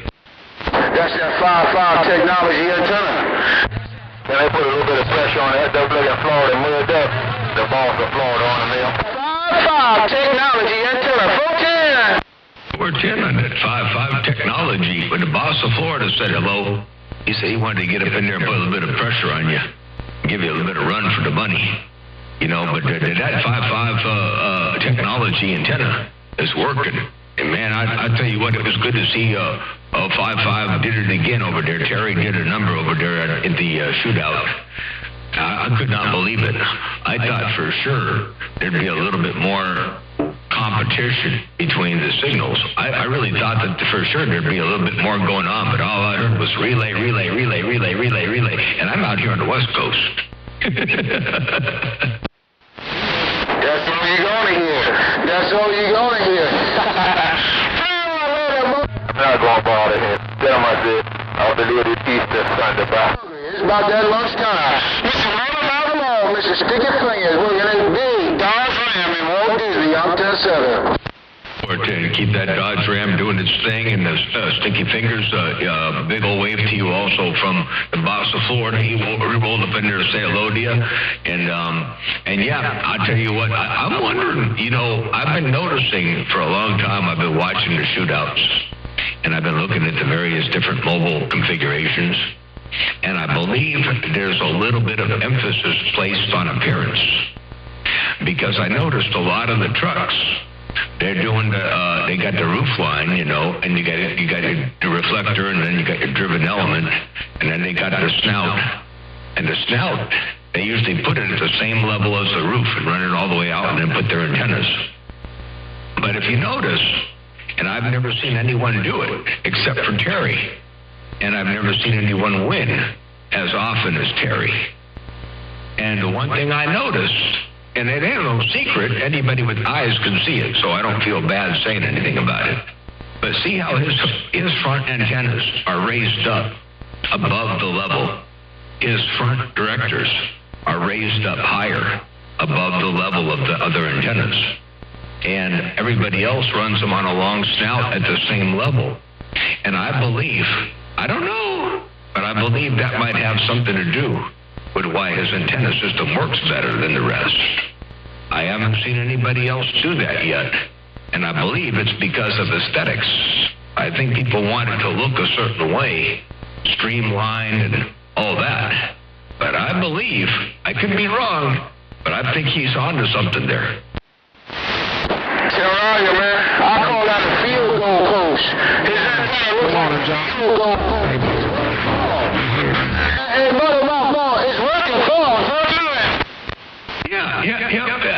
That's that 5.5 technology antenna. Then they put a little bit of pressure on that double in Florida and moved up the ball from Florida on the mill. 5.5 technology antenna, 410. 410 on that 5.5 technology. When the boss of Florida said hello, he said he wanted to get up in there and put a little bit of pressure on you, give you a little bit of run for the money. You know, but that 5.5 technology antenna is working. And man, I tell you what, it was good to see 5.5 did it again over there. Terry did a number over there in the shootout. I could not believe it. I thought for sure there'd be a little bit more competition between the signals. I really thought that for sure there'd be a little bit more going on, but all I heard was relay. And I'm out here on the West Coast. That's all you're going to hear. That's all you're going to hear. I'm not going to bother him. Tell him I said, I'll deliver this Easter Sunday back. It's about that lunchtime. Mr. Mother, Mr. Sticky Fingers, working this big Dodge Ram in Walt Disney out to the center. Or to keep that Dodge Ram doing its thing, and the Sticky Fingers, big old wave to you also from the boss of Florida. He rolled up in there to say hello to you. And yeah, I tell you what, I'm wondering, you know, I've been noticing for a long time, I've been watching the shootouts, and I've been looking at the various different mobile configurations, and I believe there's a little bit of emphasis placed on appearance, because I noticed a lot of the trucks, they're doing they got the roof line, you know, and you got the reflector, and then you got your driven element, and then they got the snout. And the snout, they usually put it at the same level as the roof and run it all the way out and then put their antennas. But if you notice, and I've never seen anyone do it except for Terry, and I've never seen anyone win as often as Terry. And the one thing I noticed, and it ain't no secret, anybody with eyes can see it, so I don't feel bad saying anything about it. But see how his front antennas are raised up above the level. His front directors are raised up higher above the level of the other antennas. And everybody else runs them on a long snout at the same level. And I believe, I don't know, but I believe that might have something to do with why his antenna system works better than the rest. I haven't seen anybody else do that yet, and I believe it's because of aesthetics. I think people want it to look a certain way, streamlined and all that. But I believe, I could be wrong, but I think he's onto something there. Terraria, man, I call that a field goal post. His antenna looks like a field goal post. Hey, brother, my ball, it's working for us, Yeah.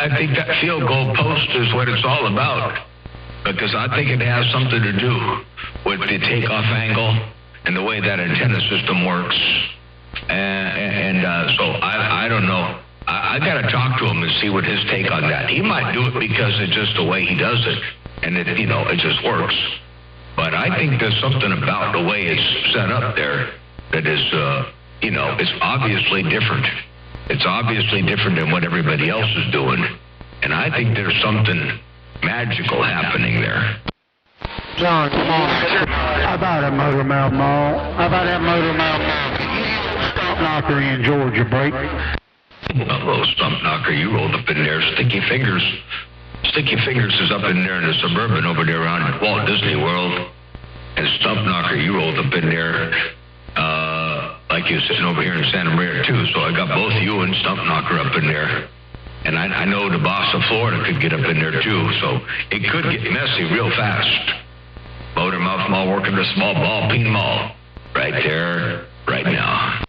I think that field goal post is what it's all about, because I think it has something to do with the takeoff angle and the way that antenna system works. So I don't know. I got to talk to him and see what his take on that. He might do it because it's just the way he does it, and it just works. But But I think there's something about the way it's set up there that is, it's obviously different. It's obviously different than what everybody else is doing. And I think there's something magical happening there. John, come on. How about that Motor Mouth Mall? How about that Motor Mouth Mall? Can you get a stump knocker in Georgia break? A little stump knocker, you rolled up in there. Sticky Fingers. Sticky Fingers is up in there in the Suburban over there around Walt Disney World. And Stump Knocker, you rolled up in there, like you're sitting over here in Santa Maria too. So I got both you and Stump Knocker up in there. And I know the boss of Florida could get up in there too. So it could get messy real fast. Motor Mouth Mall working the small ball peen mall. Right there, right now.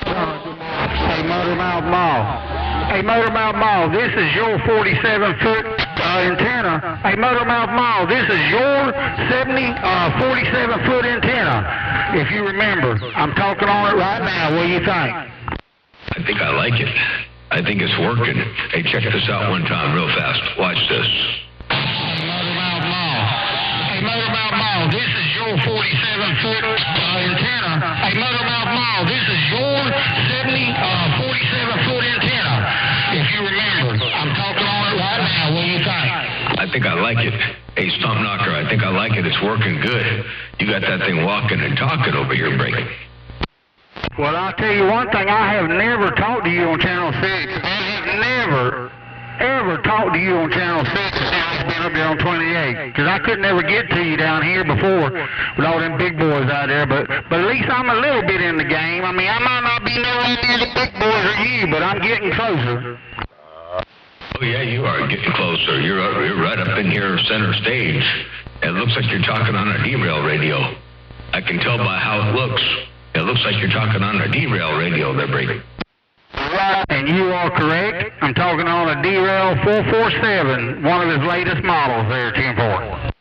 Hey, Motor Mouth Mall. Hey, Motor Mouth Mall, this is your 47-foot antenna. Hey, Motor Mouth Mall, this is your 47-foot antenna. If you remember, I'm talking on it right now. What do you think? I think I like it. I think it's working. Hey, check this out one time real fast. Watch this. Motor Mouth Mall. Hey, Motor Mouth Mall, this is your 47-foot antenna. Hey, Motor Mouth Mall, this is your 47-foot antenna. If you remember, I'm talking on it right now. What do you think? I think I like it. Hey, Stump Knocker, I think I like it. It's working good. You got that thing walking and talking over here, breaking. Well, I'll tell you one thing. I have never talked to you on Channel 6. I have never, ever talked to you on Channel 6 since I've been up there on 28. Because I couldn't ever get to you down here before with all them big boys out there. But at least I'm a little bit in the game. I mean, I might not be nowhere near the big boys or you, but I'm getting closer. Oh, yeah, you are getting closer. You're right up in here center stage. It looks like you're talking on a derail radio. I can tell by how it looks. It looks like you're talking on a derail radio there, breaking. And you are correct. I'm talking on a derail 447, one of his latest models there, 10-4.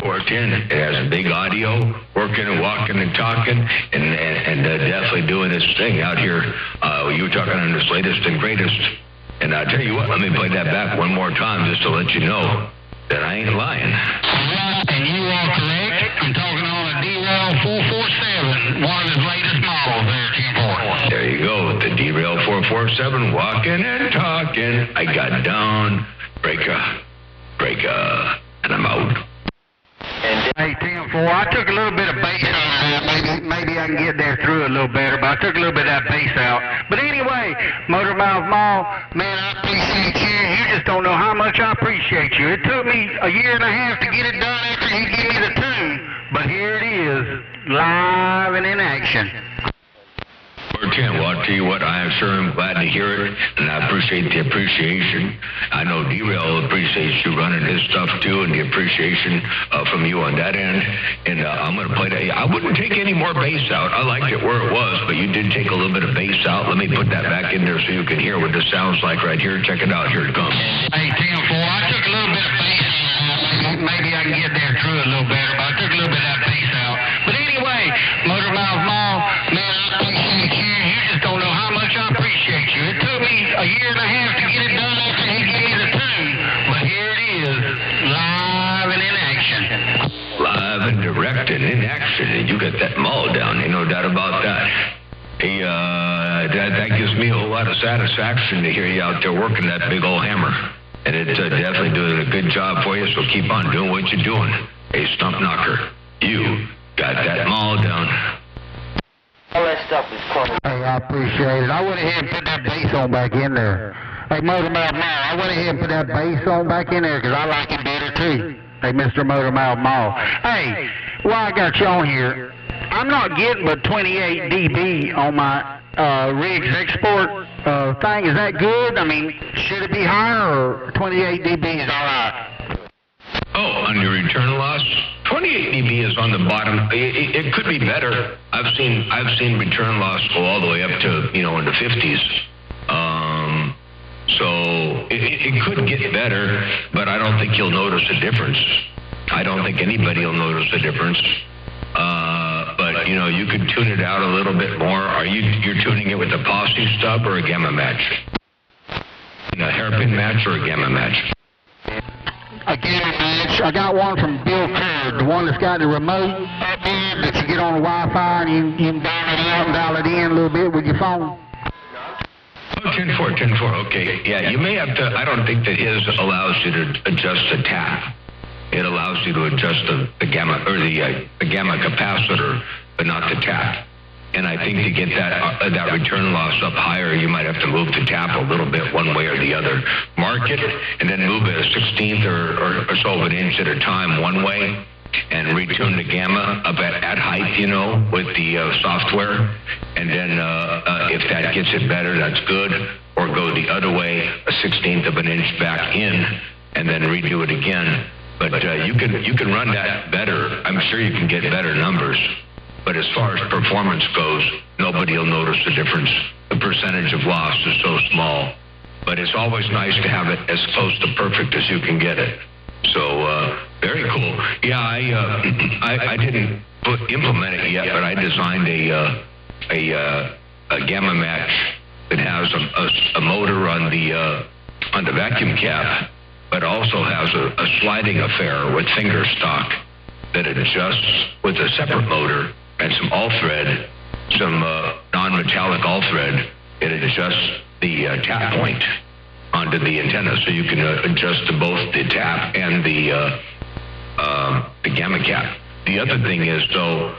410. It has big audio, working and walking and talking, and definitely doing its thing out here. You were talking on this latest and greatest. And I'll tell you what, let me play that back one more time just to let you know that I ain't lying. And you are correct. I'm talking on a derail 447, one of his latest models there, 10-4. There you go, the derail 447, walking and talking. I got down, breaker, and I'm out. Hey, 10-4, I took a little bit of bass out of that. Maybe I can get there through it a little better, but I took a little bit of that bass out. But anyway, Motor Mouth Mall, man, I appreciate you. You just don't know how much I appreciate you. It took me a year and a half to get it done after you gave me the tune, but here it is, live and in action. 410, well, I'll tell you what, I am sure am glad to hear it, and I appreciate the appreciation. I know D-Rail appreciates you running his stuff, too, and the appreciation from you on that end. And I'm going to play that. I wouldn't take any more bass out. I liked it where it was, but you did take a little bit of bass out. Let me put that back in there so you can hear what this sounds like right here. Check it out. Here it comes. Hey, 10-4, I took a little bit of bass out. Maybe I can get there through it a little better, but I took a little bit of that bass out. But anyway, Motor Mouth Mall, man, I appreciate you. You just don't know how much I appreciate you. It took me a year and a half to get it done after he gave me the tune, but here it is, live and in action. Live and direct and in action, and you got that mall down, ain't no doubt about that. Hey, that gives me a whole lot of satisfaction to hear you out there working that big old hammer. And it's definitely doing a good job for you, so keep on doing what you're doing. Hey, Stump Knocker, you got that mall down. All that stuff is close. Hey, I appreciate it. I went ahead and put that bass on back in there. Hey, Motor Mouth Mall, I went ahead and put that bass on back in there because I like it better too. Hey, Mr. Motor Mouth Mall. Hey, while I got you on here, I'm not getting but 28 dB on my Riggs export thing. Is that good? I mean, should it be higher or 28 dB is all right? Oh, on your return loss? 28 dB is on the bottom. It could be better. I've seen return loss go all the way up to, in the 50s. So it could get better, but I don't think you'll notice a difference. I don't think anybody will notice a difference. But you could tune it out a little bit more. You're tuning it with a posse stub or a gamma match? A hairpin match or a gamma match? a gamma match. I got one from Bill Kerr, the one that's got the remote up there that you get on the Wi-Fi and you can dial it out and dial it in a little bit with your phone. 10-4, okay. Yeah, you may have to, I don't think that his allows you to adjust the tap. It allows you to adjust the gamma, or the gamma capacitor, but not the tap. And I think to get that return loss up higher, you might have to move the tap a little bit one way or the other. Mark it, and then move it a 16th or so of an inch at a time one way, and retune the gamma up at height, you know, with the software. And then if that gets it better, that's good. Or go the other way, a 16th of an inch back in, and then redo it again. But you can run that better. I'm sure you can get better numbers. But as far as performance goes, nobody will notice the difference. The percentage of loss is so small. But it's always nice to have it as close to perfect as you can get it. So, very cool. Yeah, I didn't implement it yet, but I designed a gamma match that has a motor on the vacuum cap, but also has a sliding affair with finger stock that adjusts with a separate motor and some all-thread, some non-metallic all-thread. It adjusts the tap point onto the antenna, so you can adjust to both the tap and the gamma cap. The other thing is, though,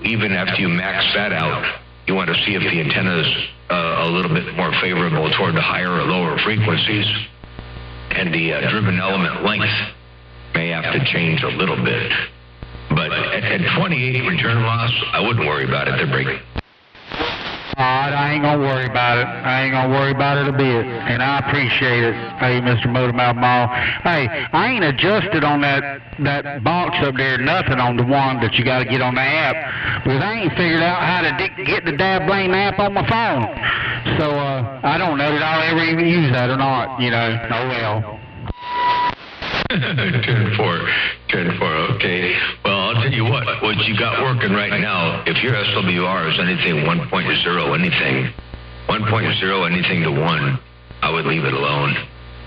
even after you max that out, you want to see if the antenna is a little bit more favorable toward the higher or lower frequencies, and the driven element length may have to change a little bit. But at 28 return loss, I wouldn't worry about it. They're breaking. All right, I ain't gonna worry about it. I ain't gonna worry about it a bit, and I appreciate it. Hey, Mr. Motormouth Mall. Hey, I ain't adjusted on that box up there, nothing on the one that you got to get on the app, because I ain't figured out how to get the dab blame app on my phone. So I don't know that I'll ever even use that or not. You know, oh well. 10-4, okay. Well, I'll tell you what you got working right now, if your SWR is anything 1.0, anything to 1, I would leave it alone.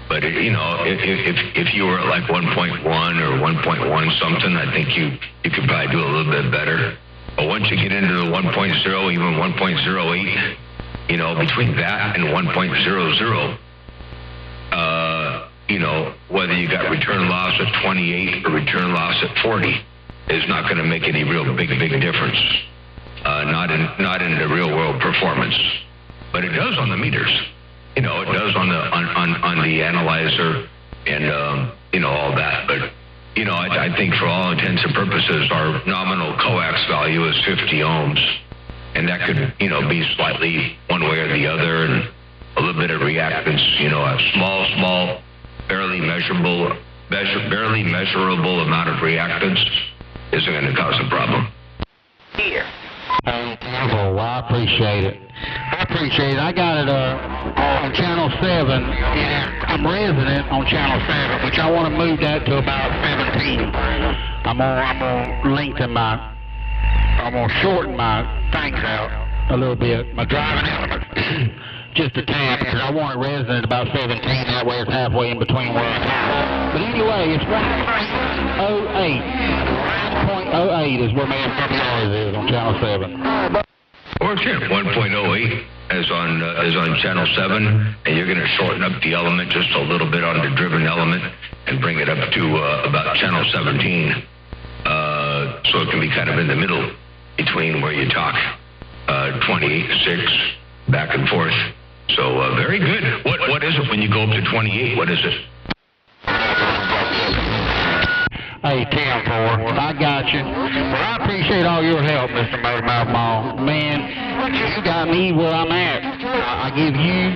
But, you know, if you were at like 1.1 or 1.1 something, I think you could probably do a little bit better. But once you get into the 1.0, even 1.08, you know, between that and 1.00, you know, whether you got return loss at 28 or return loss at 40 is not going to make any real big difference. Not in the real world performance, but it does on the meters. You know, it does on the analyzer and you know, all that. But you know, I think for all intents and purposes, our nominal coax value is 50 ohms, and that could, you know, be slightly one way or the other, and a little bit of reactance. You know, a small. Barely measurable amount of reactance isn't going to cause a problem. Here. Oh, I appreciate it. I got it on channel 7, and I'm resident on channel 7, which I want to move that to about 17. I'm gonna shorten my things out a little bit, my driving element. Just a tad, because I want it resonant about 17, that way it's halfway in between where I'm at. But anyway, it's 1.08 is where my SWR is on channel 7. Or 1.08 is on channel 7, and you're going to shorten up the element just a little bit on the driven element and bring it up to about channel 17. So it can be kind of in the middle between where you talk 28 to 6, back and forth. So very good. What is it when you go up to 28? What is it? Hey, 10-4, I got you. Well, I appreciate all your help, Mr. Motormouth Mall. Man, you got me where I'm at. I give you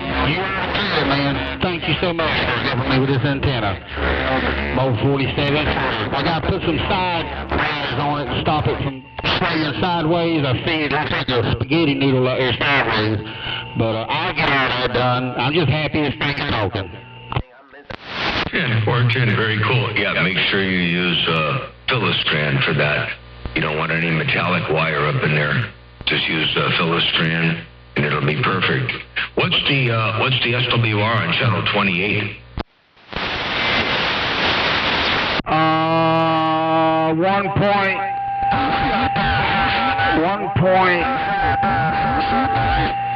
man. Thank you so much for helping me with this antenna. Mode 47. I got to put some side wires on it to stop it from swaying sideways. I see it looks like a spaghetti noodle out there sideways. But I'll get all that done. I'm just happy this thing is talking. 10-4, very cool. Yeah, make sure you use Philistrand for that. You don't want any metallic wire up in there. Just use Philistrand, and it'll be perfect. What's the SWR on channel 28?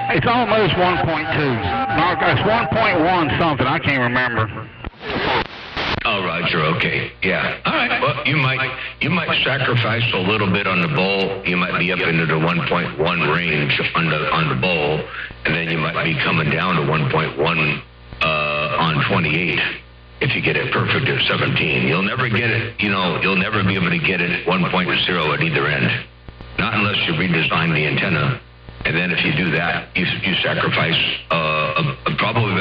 It's almost 1.2. No, it's 1.1 something. I can't remember. Oh, Roger. Okay. Yeah. All right. Well, you might sacrifice a little bit on the bowl. You might be up into the 1.1 range on the bowl, and then you might be coming down to 1.1 on 28. If you get it perfect at 17, you'll never get it. You'll never be able to get it 1.0 at either end, not unless you redesign the antenna. And then if you do that, you sacrifice probably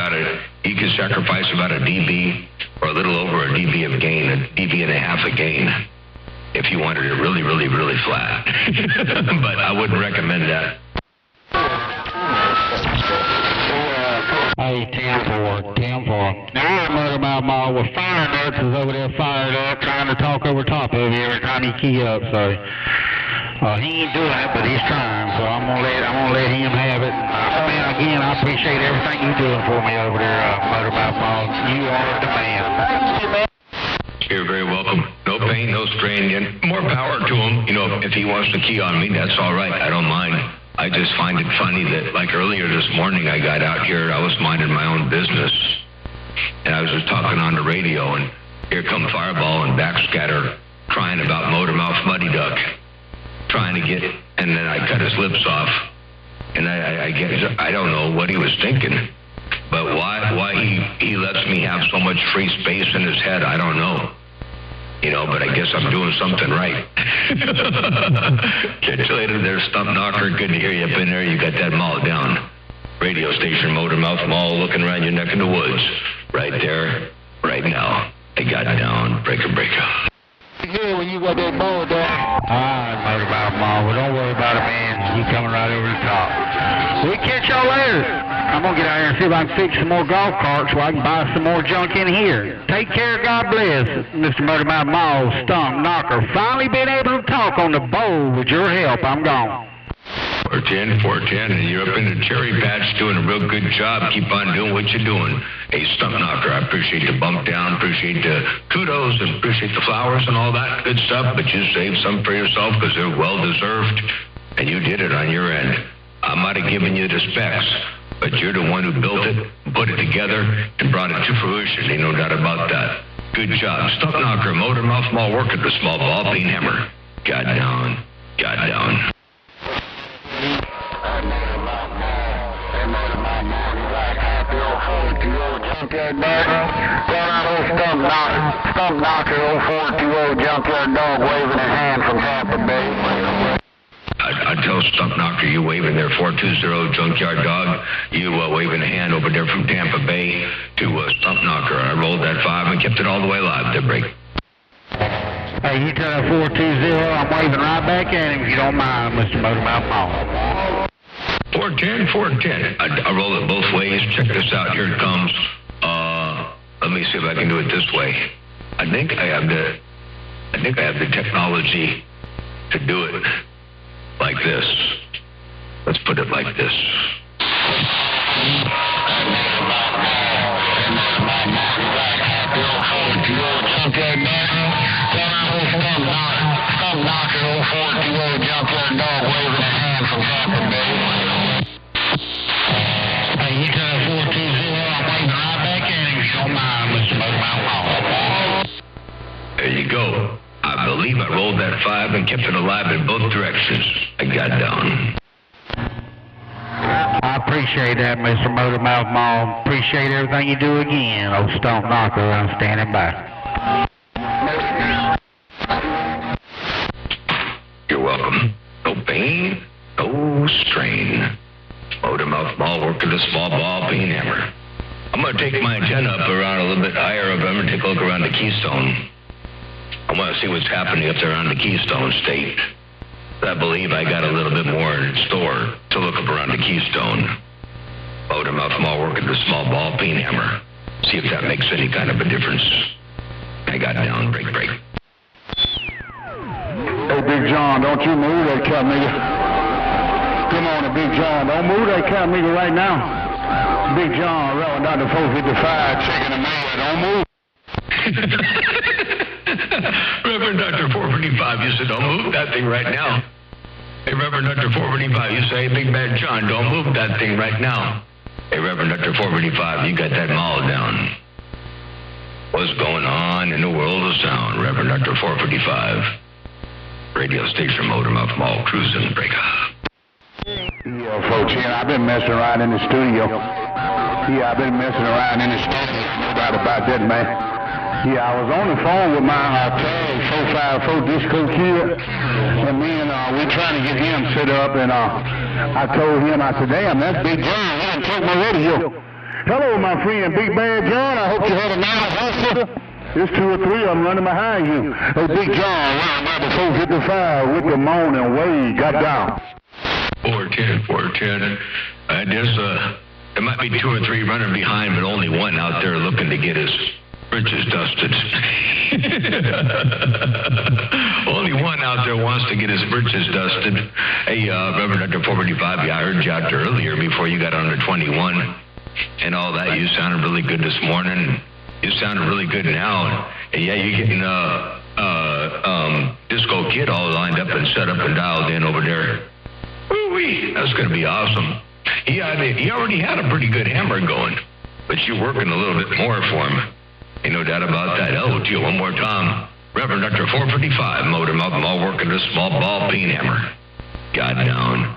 you can sacrifice about a dB or a little over a dB of gain, a dB and a half of gain, if you wanted it really, really, really flat. But I wouldn't recommend that. Hey, 10-4. Now, Motor Mouth Mall with fire nuts is over there fired up, trying to talk over top of you every time you key up, so... he ain't doing it, but he's trying, so I'm gonna let him have it. Man, again, I appreciate everything you're doing for me over there, Motor Mouth Mall. You are the man. You're very welcome. No pain, no strain, and more power to him. If he wants to key on me, that's all right. I don't mind. I just find it funny that, like earlier this morning, I got out here, I was minding my own business, and I was just talking on the radio, and here come Fireball and Backscatter crying about Motor Mouth Muddy Duck, trying to get, and then I cut his lips off, and I guess I don't know what he was thinking, but why he lets me have so much free space in his head, I don't know. But I guess I'm doing something right. Catch you later there, Stump Knocker. Good to hear you up in there. You got that mall down. Radio station, Motor Mouth Mall, looking around your neck in the woods. Right there, right now. I got down. Breaker. Here when you got that ball down. All right, Motor Mouth Mall. Well, don't worry about it, man. You coming right over the top. We'll catch y'all later. I'm going to get out here and see if I can fix some more golf carts so I can buy some more junk in here. Take care, God bless. Mr. Motor Mouth Mall, Stump Knocker. Finally been able to talk on the bowl with your help. I'm gone. 410, and you're up in the cherry patch doing a real good job. Keep on doing what you're doing. Hey, Stump Knocker, I appreciate the bump down, appreciate the kudos, and appreciate the flowers and all that good stuff, but you saved some for yourself because they're well-deserved, and you did it on your end. I might have given you the specs, but you're the one who built it, put it together, and brought it to fruition. Ain't no doubt about that. Good job. Stump Knocker, Motor Mouth Mall, working the small ball bean hammer. Got down. Junkyard dog, Stump Knocker, 0420 Junkyard Dog, waving his hand from Tampa Bay. I tell Stump Knocker you waving there, 420 Junkyard Dog. You waving a hand over there from Tampa Bay to Stump Knocker. I rolled that 5 and kept it all the way live there, Break. Hey, you tell that 420, I'm waving right back at him if you don't mind, Mr. Motor Mouth Mall. 410. I roll it both ways. Check this out. Here it comes. Let me see if I can do it this way. I think I have the technology to do it like this. Let's put it like this. There you go. I believe I rolled that 5 and kept it alive in both directions. I got down. I appreciate that, Mr. Motor Mouth Mall. Appreciate everything you do again. Old Stump Knocker, I'm standing by. You're welcome. No pain, no strain. Motor Mouth Mall, working the small ball bean hammer. I'm going to take my antenna up around a little bit higher. I'm going to take a look around the Keystone. I want to see what's happening up there on the Keystone State. I believe I got a little bit more in store to look up around the Keystone. Motor Mouth Mall, working the small ball bean hammer. See if that makes any kind of a difference. I got down. Break. Hey, Big John, don't you move that cat meter. Come on, Big John, don't move that cat meter right now. Big John, Reverend Dr. 455, checking the mail, don't move. Reverend Dr. 455. 455, you said, don't move that thing right now. Hey, Reverend Dr. 455, you say, Big Bad John, don't move that thing right now. Hey, Reverend Dr. 455, you got that mall down. What's going on in the world of sound, Reverend Dr. 455? Radio station motor mouth mall cruising breaker. Yeah, 410, I've been messing around in the studio. Yeah, I've been messing around in the studio. No doubt about that, man. Yeah, I was on the phone with my tag 454 Disco Kid, and me and we trying to get him set up, and I told him, I said, damn, that's Big John. He done took my radio. Hello, my friend, Big Bad John. I hope you had a nice hustle. There's 2 or 3 of them running behind you. Hey, Big John, round about the 455 with the moan and Wade got down. 410. There might be 2 or 3 running behind, but only one out there looking to get his britches dusted. Only one out there wants to get his britches dusted. Hey, Reverend Dr. 455, yeah, I heard you out there earlier before you got under 21 and all that. You sounded really good this morning. You sounded really good now. And yeah, you're getting Disco Kid all lined up and set up and dialed in over there. Woo-wee, that's going to be awesome. He already had a pretty good hammer going, but you're working a little bit more for him. Ain't no doubt about that. Hello to you one more time. Reverend Dr. 455, motor mouth mall working a small ball peen hammer. Got down.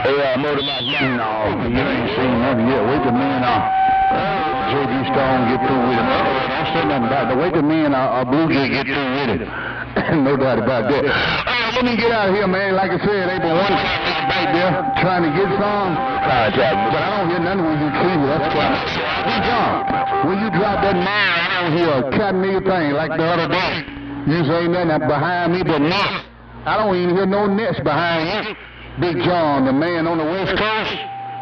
Hey, motor mouth. No, you ain't seen nothing yet. Wait till me and J.D. Stone get through with it. Don't say nothing about it. Wait till me and Blue Jay get through with it. No doubt about that. Let me get out of here, man. Like I said, April 1 back there trying to get some. But I don't hear nothing when you treat it. That's why. Big John, when you drop that mine, I don't hear a cat nigga thing like the other day. You say nothing behind me but nest. I don't even hear no nest behind you. Big John, the man on the West Coast,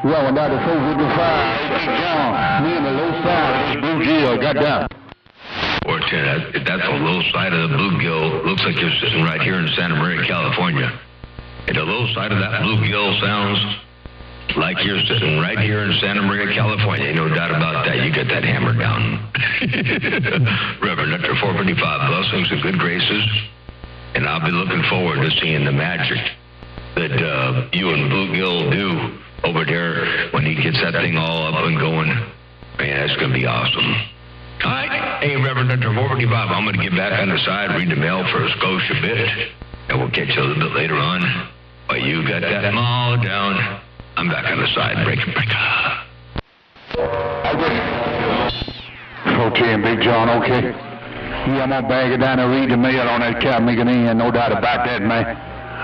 rolling down the 455. Big John, me and the low side of this bluegill got down. 410, that's the low side of the bluegill. Looks like you're sitting right here in Santa Maria, California. And the low side of that bluegill sounds like you're sitting right here in Santa Maria, California. No doubt about that. You get that hammer down. Reverend Dr. 455, blessings and good graces. And I'll be looking forward to seeing the magic that you and Bluegill do over there when he gets that thing all up and going. Man, it's going to be awesome. All right. Hey, Reverend Dr. 455, I'm going to get back on the side, read the mail for a Scotia bit, and we'll catch you a little bit later on. But you got that mall down. I'm back on the side. Breaker. 410, Big John, okay? Yeah, I'm going to bag it down and read the mail on that cat making in. No doubt about that, man.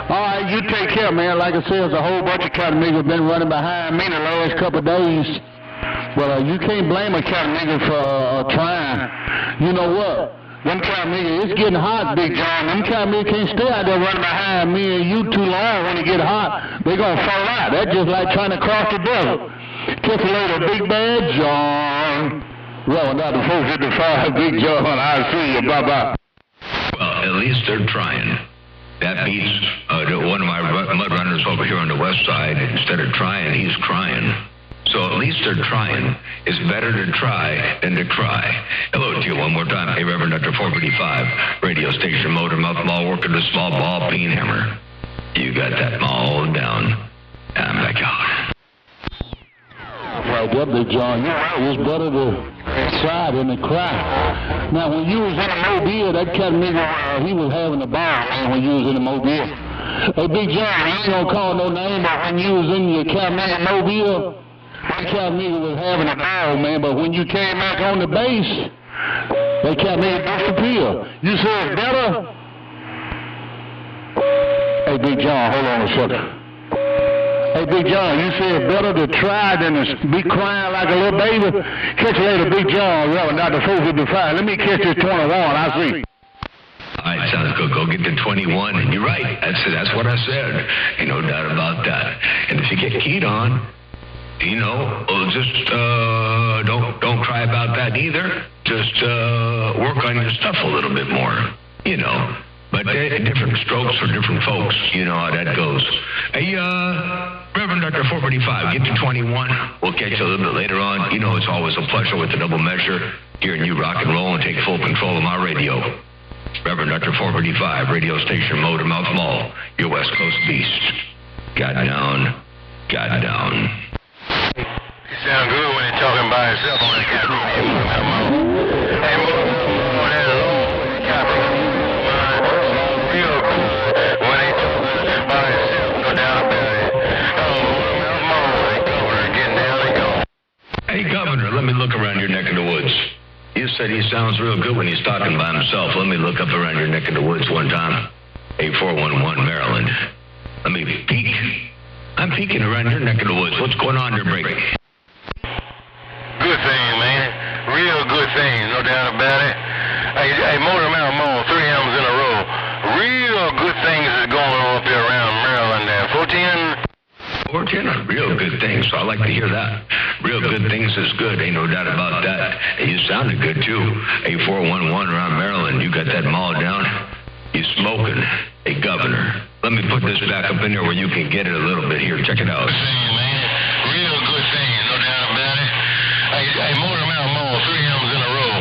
All right, you take care, man. Like I said, there's a whole bunch of cat niggas been running behind me the last couple of days. But you can't blame a cat nigga for trying. You know what? Them cat niggas, it's getting hot, Big John. Them cat niggas can't stay out there running behind me and you too long. When it get hot, they going to fall out. That's just like trying to cross the desert. Catch you later, Big Bad John. Rolling down the 455, Big John. I'll see you. Bye-bye. Well, at least they're trying. That beats one of my mud runners over here on the west side. Instead of trying, he's crying. So at least they're trying. It's better to try than to cry. Hello to you one more time. Hey, Reverend Dr. 455, radio station motor mouth mall working the small ball peen hammer. You got that mall down. I'm back out. Right there, Big John. You're right. It's better to try than to cry. Now, when you was in a Mobile, that cat nigga, he was having a ball, man, when you was in a Mobile. Hey, Big John, I ain't gonna call no name, but when you was in your cat nigga Mobile, that cat nigga was having a ball, man, but when you came back on the base, that cat nigga disappeared. You said it's better? Hey, Big John, hold on a second. Hey, Big John, you said better to try than to be crying like a little baby. Catch you later, Big John. Reverend Dr. 455. Let me catch this 21. I see. All right, sounds good. Go get the 21. And you're right. That's what I said. Ain't no doubt about that. And if you get keyed on, you know, just don't cry about that either. Just work on your stuff a little bit more. You know, But different strokes for different folks. You know how that goes. Hey, Reverend Dr. 485, get to 21. We'll catch you a little bit later on. You know it's always a pleasure with the double measure, hearing you rock and roll and take full control of my radio. Reverend Dr. 485, radio station Motormouth Mall, your West Coast beast. Got down. You sound good when you're talking by yourself on that cat. Hey, Motormouth, that long cat, real good when they talking by yourself, no doubt about it. Motormouth Mall, Governor, getting down and going. Hey, Governor, let me look around your neck of the woods. You said he sounds real good when he's talking by himself. Let me look up around your neck of the woods one time. 8411 Maryland. Let me peek. I'm peeking around your neck of the woods. What's going on there, Break? Good thing, man. Real good thing, no doubt about it. Hey, Motormouth Mall, 3 M's in a row. Real good things is going on up here around Maryland there. 410? Real good things, so I like to hear that. Real good things is good, ain't no doubt about that. And you sounded good, too. 8411 around Maryland. You got that mall down? You smoking. Hey, Governor, let me put this back up in there where you can get it a little bit here. Check it out. Good thing, man. Real good thing, no doubt about it. Hey, Motormouth Mall, 3 M's in a row.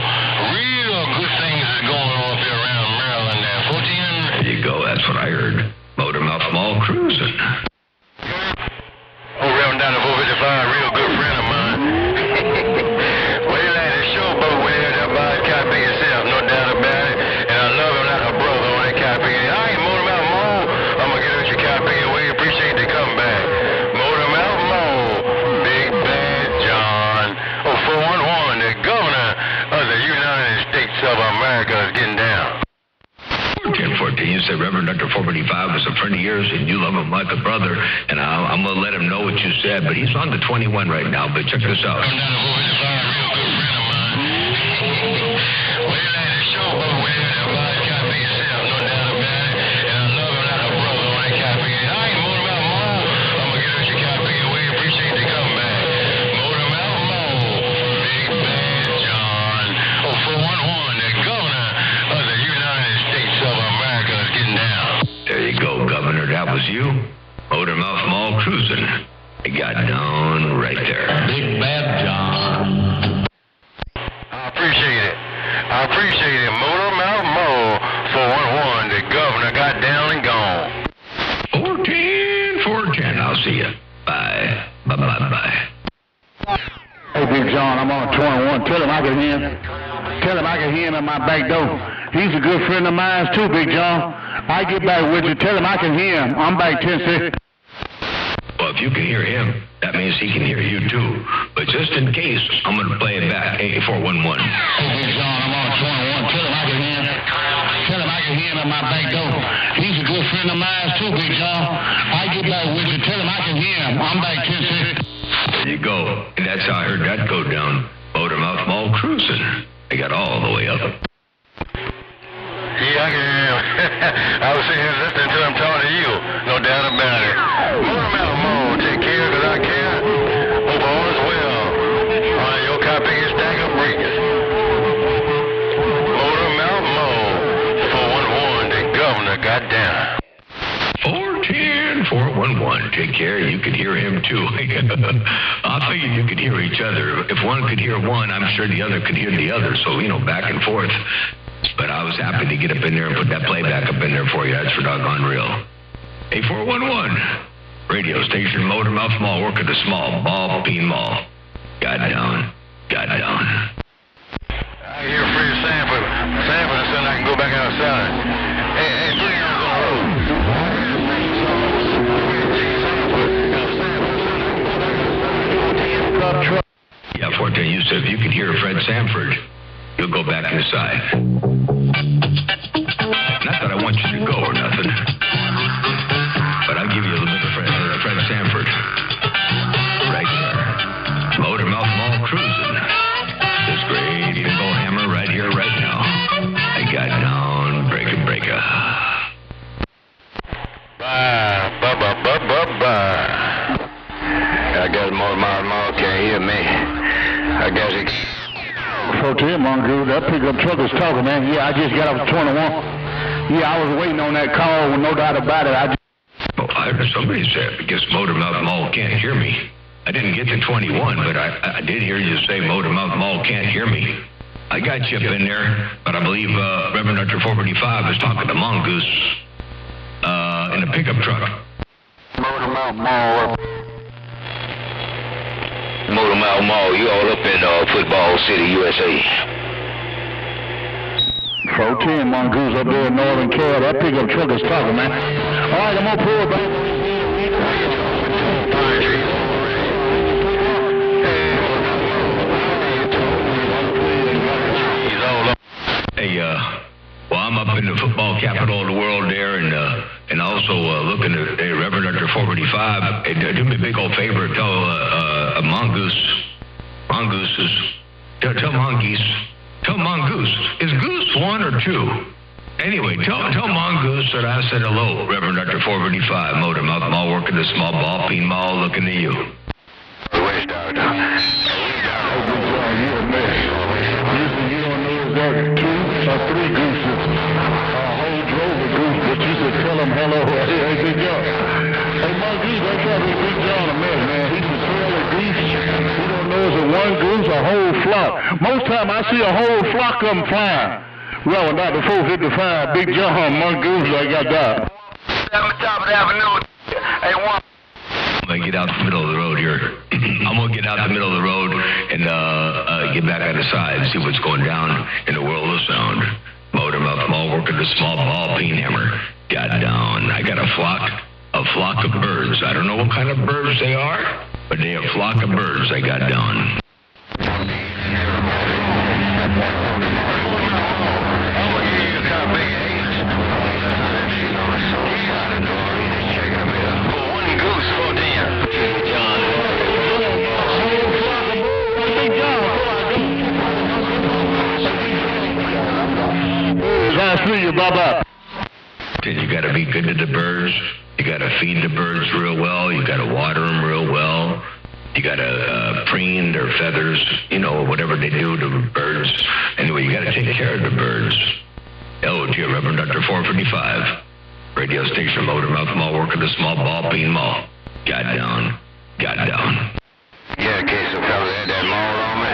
Real good things is going on up here around Maryland there. 410? There you go, that's what I heard. Motormouth Mall cruising. Oh, Reverend Dr. 455, real good friend of mine. Well, he like the showboat when he had that by his copy himself, no doubt about it. And I love him like a brother on that copy. I ain't Motormouth Mall. I'm going to get out your copy and we appreciate the comeback. Motormouth Mall, Big Bad John. Oh, 411, the governor of the United States of America is getting down. 14, you said Reverend Dr. 485 was a friend of yours and you love him like a brother, and I'm going to let him know what you said, but he's on the 21 right now, but check this out. Real good friend of mine. Well, he like the showboat when he had that by his copy himself, no doubt about it. And I love him like a brother on that copy. I ain't Motormouth Mall. I'm going to get out your copy and we appreciate the comeback. Motormouth Mall, Big Bad John. Oh, 411, the governor of the United States of America is getting down. There you go, Governor, that was you. Motormouth Mall cruising. I got down right there. Big Bad John. I appreciate it. Motormouth Mall, 411, the governor got down and gone. 410, I'll see you. Bye. Bye. Hey, Big John, I'm on 21. Tell him I can hear him. Tell him I can hear him at my back door. He's a good friend of mine, too, Big John. I get back with you. Tell him I can hear him. I'm back 10-6. Well, if you can hear him, that means he can hear you, too. But just in case, I'm going to play it back. 8411. Hey, Big John, I'm on 21. Tell him I can hear him. Tell him I can hear him at my back door. He's a good friend of mine, too, Big John. I get back with you. Tell him I can hear him. I'm back 10-6. There you go. And that's how I heard that go down. Motormouth Mall cruising. They got all the way up. Yeah, I can hear him. I was sitting here listening to him talking to you. No doubt about it. Motormouth Mall, take care because I care. Hope all is well. On your copy is stack of bricks. Motormouth Mall, 411, the governor got down. 411. Take care. You could hear him, too. I figured you could hear each other. If one could hear one, I'm sure the other could hear the other. So, back and forth. But I was happy to get up in there and put that playback up in there for you. That's for doggone real. 8411. Radio station Motormouth Mall, work at the small ball peen mall. Got down. I hear Fred Sanford. Sanford said I can go back outside. Hey, 3 hours on the road. Yeah, 14, you said if you could hear Fred Sanford, you'll go back inside. Not that I want you to go or nothing, but I'll give you a little bit of Fred Sanford. Right there. Motormouth Mall cruising. This great Eagle Hammer right here, right now. I got down, breaker. Bye. I got Motormouth Mall, can't hear me. I guess it... 410, Mongoose. That pickup truck is talking, man. Yeah, I just got up 21. Yeah, I was waiting on that call, no doubt about it. I heard somebody say, I guess Motormouth Mall can't hear me. I didn't get to 21, but I did hear you say Motormouth Mall can't hear me. I got you up in there, but I believe Reverend Dr. 455 is talking to Mongoose in a pickup truck. Motormouth Mall. Motormouth Mall, you all up in Football City, USA. 410 Mongoose up there in Northern Cal. That pickup truck is talking, man. All right, I'm gonna pull it back. Hey, well, I'm up in the football capital of the world there, and also looking at Reverend Dr. 455. Hey, do me a big old favor. Tell Mongoose. Tell Mongoose. Is Goose 1 or 2? Anyway, tell Mongoose that I said hello, Reverend Dr. 455, Motormouth Mall, working the small ball peen mall, looking at you. Where's Doctor? You don't know that 2 or 3 gooses. A whole drove of goose, but you should tell them hello. Hey, Big John. Hey, Mongoose, that's how Big John a man. He's a trail of goose. You don't know it's a one goose, a whole flock. Most time I see a whole flock of them flying. Well, not the 455, Big John, Mongoose, I got that. I'm on top of the avenue. Hey, one. I'm going to get out the middle of the road here. I'm going to get out the middle of the road and get back on the side and see what's going down in the world of sound. Motormouth Mall, working the small ball peen hammer. Got down. I got a flock of birds. I don't know what kind of birds they are, but they are a flock of birds I got down. I see you, bye-bye. Then you got to be good to the birds. You got to feed the birds real well. You got to water them real well. You got to preen their feathers, whatever they do to birds. Anyway, you got to take care of the birds. Hello to you, Reverend Dr. 455. Radio station Motormouth Mall, working the small ball peen mall. Got down. Yeah, in case some fellas had that mall on me.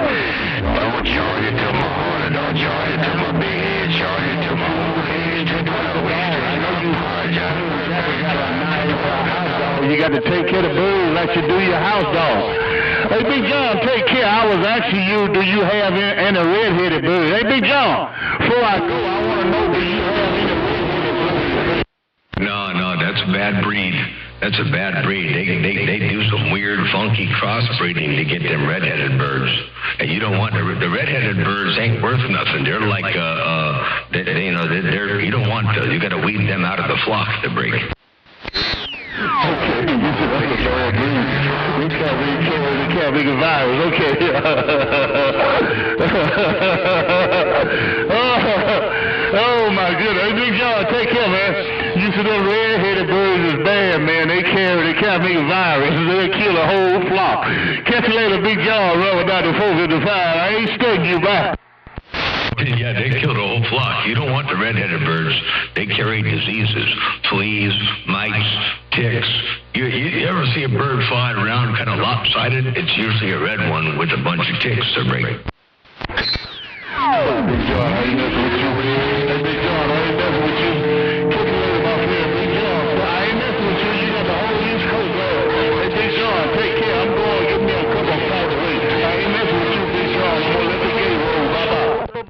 Don't charge it to my heart, don't charge it to my big head, charge it to my whole head, to 12 weeks. You got to take care of the birds like you do your house dog. Hey, Big John, take care. I was asking you, do you have any red-headed birds? Hey, Big John, before I go, I want to know, do you have any red-headed birds? No, that's a bad breed. That's a bad breed. They do some weird, funky crossbreeding to get them red-headed birds. And you don't want the red-headed birds ain't worth nothing. They're like you don't want to. You got to weed them out of the flock to break. Okay, you said that's a bad breed. We can't be a virus. Okay. Oh my goodness. Hey, Big John, take care, man. You said them red-headed birds is bad, man. They can't make a virus. They'll kill a whole flock. Catch you later, Big John, Reverend Dr. 455. I ain't stuck you back. Yeah, they kill the whole flock. You don't want the red-headed birds. They carry diseases, fleas, mites, ticks. You ever see a bird flying around kind of lopsided? It's usually a red one with a bunch of ticks to bring. Big John, I ain't messing with you. Hey, Big John, I ain't messing with you. Kick it later, my friend, Big John. I ain't messing with you. You got the whole East Coast, man. Hey, Big John, take care. I'm going to give me a couple of flights away. I ain't messing with you, Big John. I'm going to let the game roll. Bye-bye.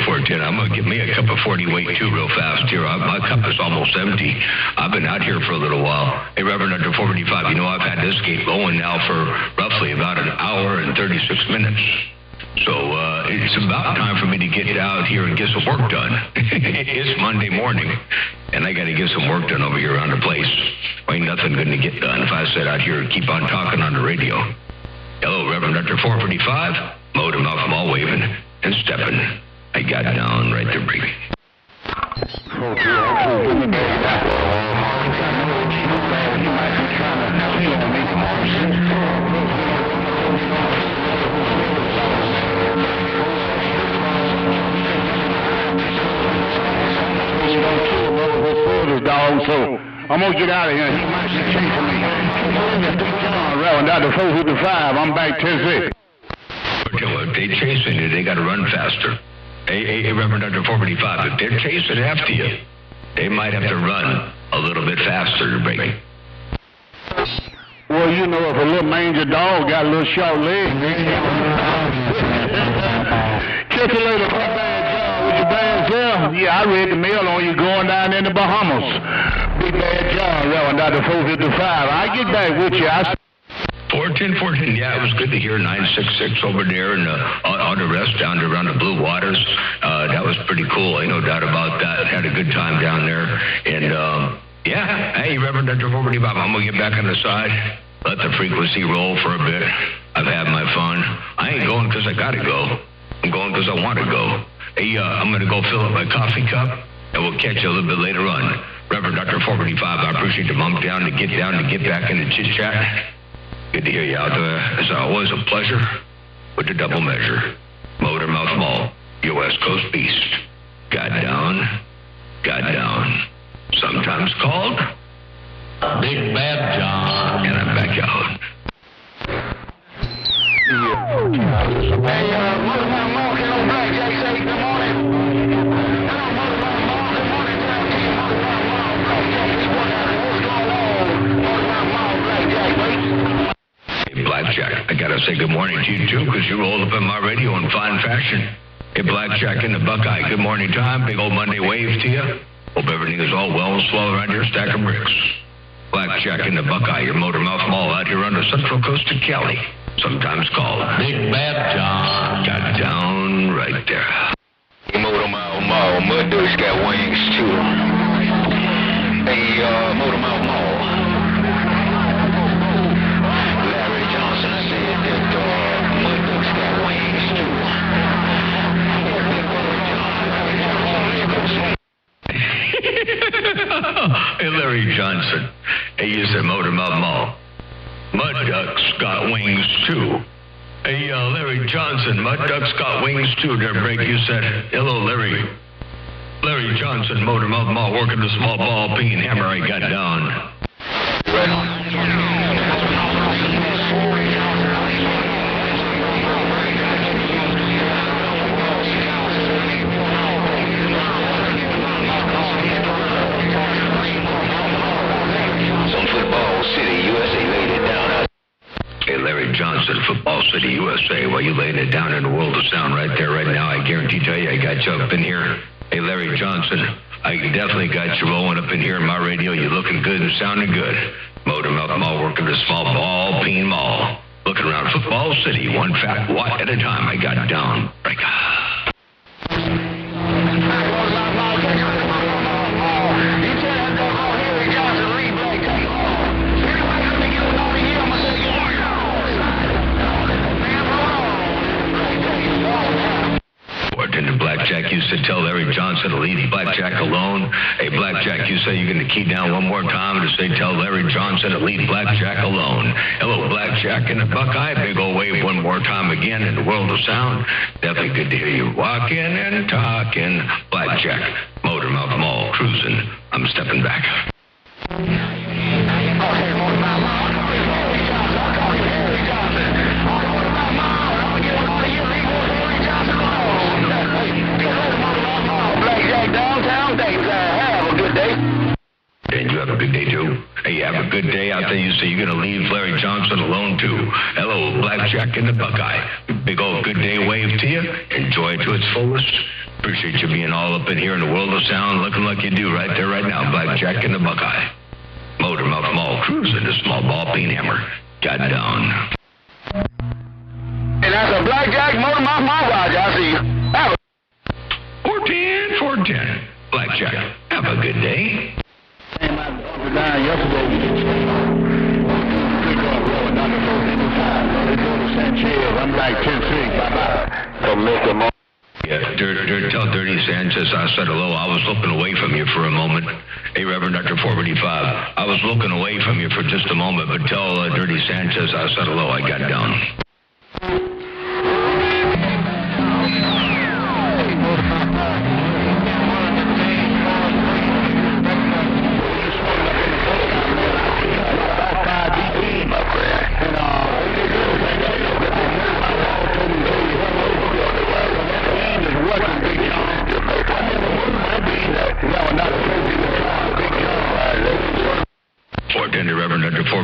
410. I'm going to get me a cup of 40 weight too real fast here. My cup is almost empty. I've been out here for a little while. Hey, Reverend Dr. 455, I've had this gate going now for roughly about an hour and 36 minutes. So it's about time for me to get out here and get some work done. It's Monday morning, and I got to get some work done over here around the place. Ain't nothing going to get done if I sit out here and keep on talking on the radio. Hello, Reverend Dr. 455, Motormouth Mall waving and stepping. I got down right to break. I'm gonna get out of here. He might be chasing me. Reverend Dr. 455. I'm back Tennessee. If they chasing you, they got to run faster. Hey, Reverend Dr. 455, if they're chasing after you, they might have to run a little bit faster to break. Well, you know, if a little mangy dog got a little short legs, catch you later, bad job with your bad self. Yeah, I read the mail on you going down in the Bahamas. Big bad job, Reverend Dr. 455. I get back with you. 14, yeah, it was good to hear 966 over there and all the rest down around the Blue Waters. That was pretty cool. Ain't no doubt about that. Had a good time down there. And, yeah, hey, Reverend Dr. 455, I'm going to get back on the side. Let the frequency roll for a bit. I've had my fun. I ain't going because I got to go. I'm going because I want to go. Hey, I'm going to go fill up my coffee cup, and we'll catch you a little bit later on. Reverend Dr. 455, I appreciate the bump down to get back in the chit-chat. Good to hear you out there. It's always a pleasure with the double measure. Motormouth Mall, your West Coast beast. Got down. Sometimes called Big Bad John. And I'm back out. Hey, Motormouth Mall, get on back. Jack say good morning. Hello, Motormouth Mall. Good morning, Jack. Motormouth Mall, Blackjack. What's going on? Motormouth Mall, Blackjack, wait. Hey, Blackjack, I gotta say good morning to you too, because you rolled up in my radio in fine fashion. Hey, Blackjack and the Buckeye, good morning time. Big old Monday wave to you. Hope everything is all well and swell around your stack of bricks. Blackjack and the Buckeye, your Motormouth Mall out here on the central coast of Cali. Sometimes called Big Bad John. Got down right there. Motormouth Mall, Mud Duck's got wings too. Hey, Motormouth Mall. Larry Johnson said that Mud Duck's got wings too. Hey, Larry Johnson. Hey, you said Motormouth Mall. Mud Ducks got wings too. Hey, Larry Johnson, Mud Ducks got wings too. There, break. You said, hello, Larry. Larry Johnson, Motormouth Mall, working the small ball, ping and hammer. I got down. Right on. Hey, Larry Johnson, Football City, USA. Well, you laying it down in the world of sound right there, right now. I guarantee tell you, I got you up in here. Hey, Larry Johnson, I definitely got you rolling up in here in my radio. You're looking good and sounding good. Motormouth Mall, working the small ball, peen mall. Looking around Football City, one fat watt at a time. I got down. Break. Blackjack used to tell Larry Johnson to leave Blackjack alone. Hey, Blackjack, you say you're going to key down one more time to say tell Larry Johnson to leave Blackjack alone. Hello, Blackjack and the Buckeye. Big old wave one more time again in the world of sound. Definitely good to hear you walking and talking. Blackjack, Motormouth Mall, cruising. I'm stepping back. Downtown, thanks. Have a good day. And you have a good day too. Hey, have a good day out there. You say you're going to leave Larry Johnson alone too. Hello, Blackjack and the Buckeye. Big old good day wave to you. Enjoy it to its fullest. Appreciate you being all up in here in the world of sound, looking like you do right there, right now. Blackjack and the Buckeye. Motormouth Mall, cruising the small ball, peen hammer. Got down. And that's a Blackjack Motormouth Mall, Roger. I see you. Have a 410. Blackjack, have a good day. Down yesterday. I'm like 10-6. Bye-bye. So Mr. Mo. Yeah, tell Dirty Sanchez I said hello. I was looking away from you for a moment. Hey, Reverend Dr. 485. I was looking away from you for just a moment, but tell Dirty Sanchez I said hello. I got down.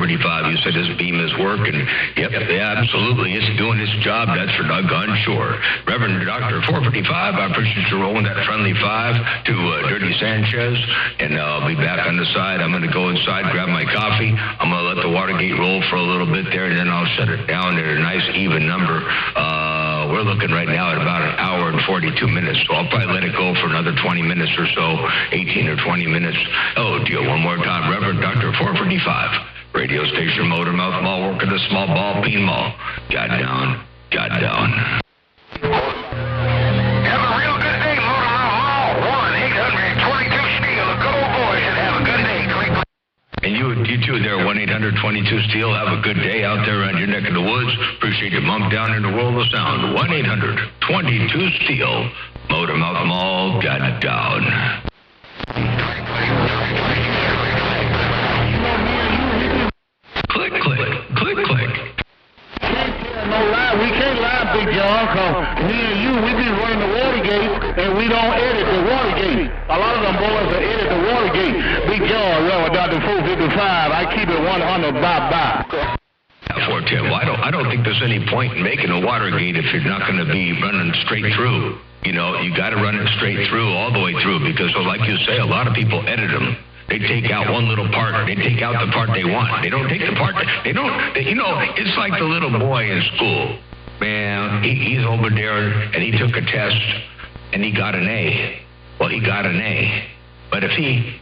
455. You said this beam is working. Yep, yeah, absolutely. It's doing its job. That's for doggone sure. Reverend Dr. 455, I appreciate you rolling that friendly 5 to Dirty Sanchez, and I'll be back on the side. I'm going to go inside, grab my coffee. I'm going to let the Watergate roll for a little bit there, and then I'll shut it down at a nice even number. We're looking right now at about an hour and 42 minutes, so I'll probably let it go for another 20 minutes or so, 18 or 20 minutes. Oh, dear, one more time. Reverend Dr. 455, radio station, Motormouth Mall, working the small ball, peen mall. Got down. Have a real good day, Motormouth Mall. 1-800-22-STEEL. The good old boys should have a good day. And you too there, 1-800-22-STEEL. Have a good day out there around your neck of the woods. Appreciate your bump down in the world of sound. 1-800-22-STEEL. Motormouth Mall, got down. Click. No lie, we can't lie, Big John, because me and you, we be running the Watergate, and we don't edit the Watergate. A lot of them boys will edit the Watergate. Big John, Reverend Dr. 455, I keep it 100 bye. 410. Well, I don't think there's any point in making a Watergate if you're not going to be running straight through. You know, you got to run it straight through, all the way through, because, like you say, a lot of people edit them. They take out one little part. They take out the part they want. They don't take the part. It's like the little boy in school. Man, he's over there, and he took a test, and he got an A. Well, he got an A. But if he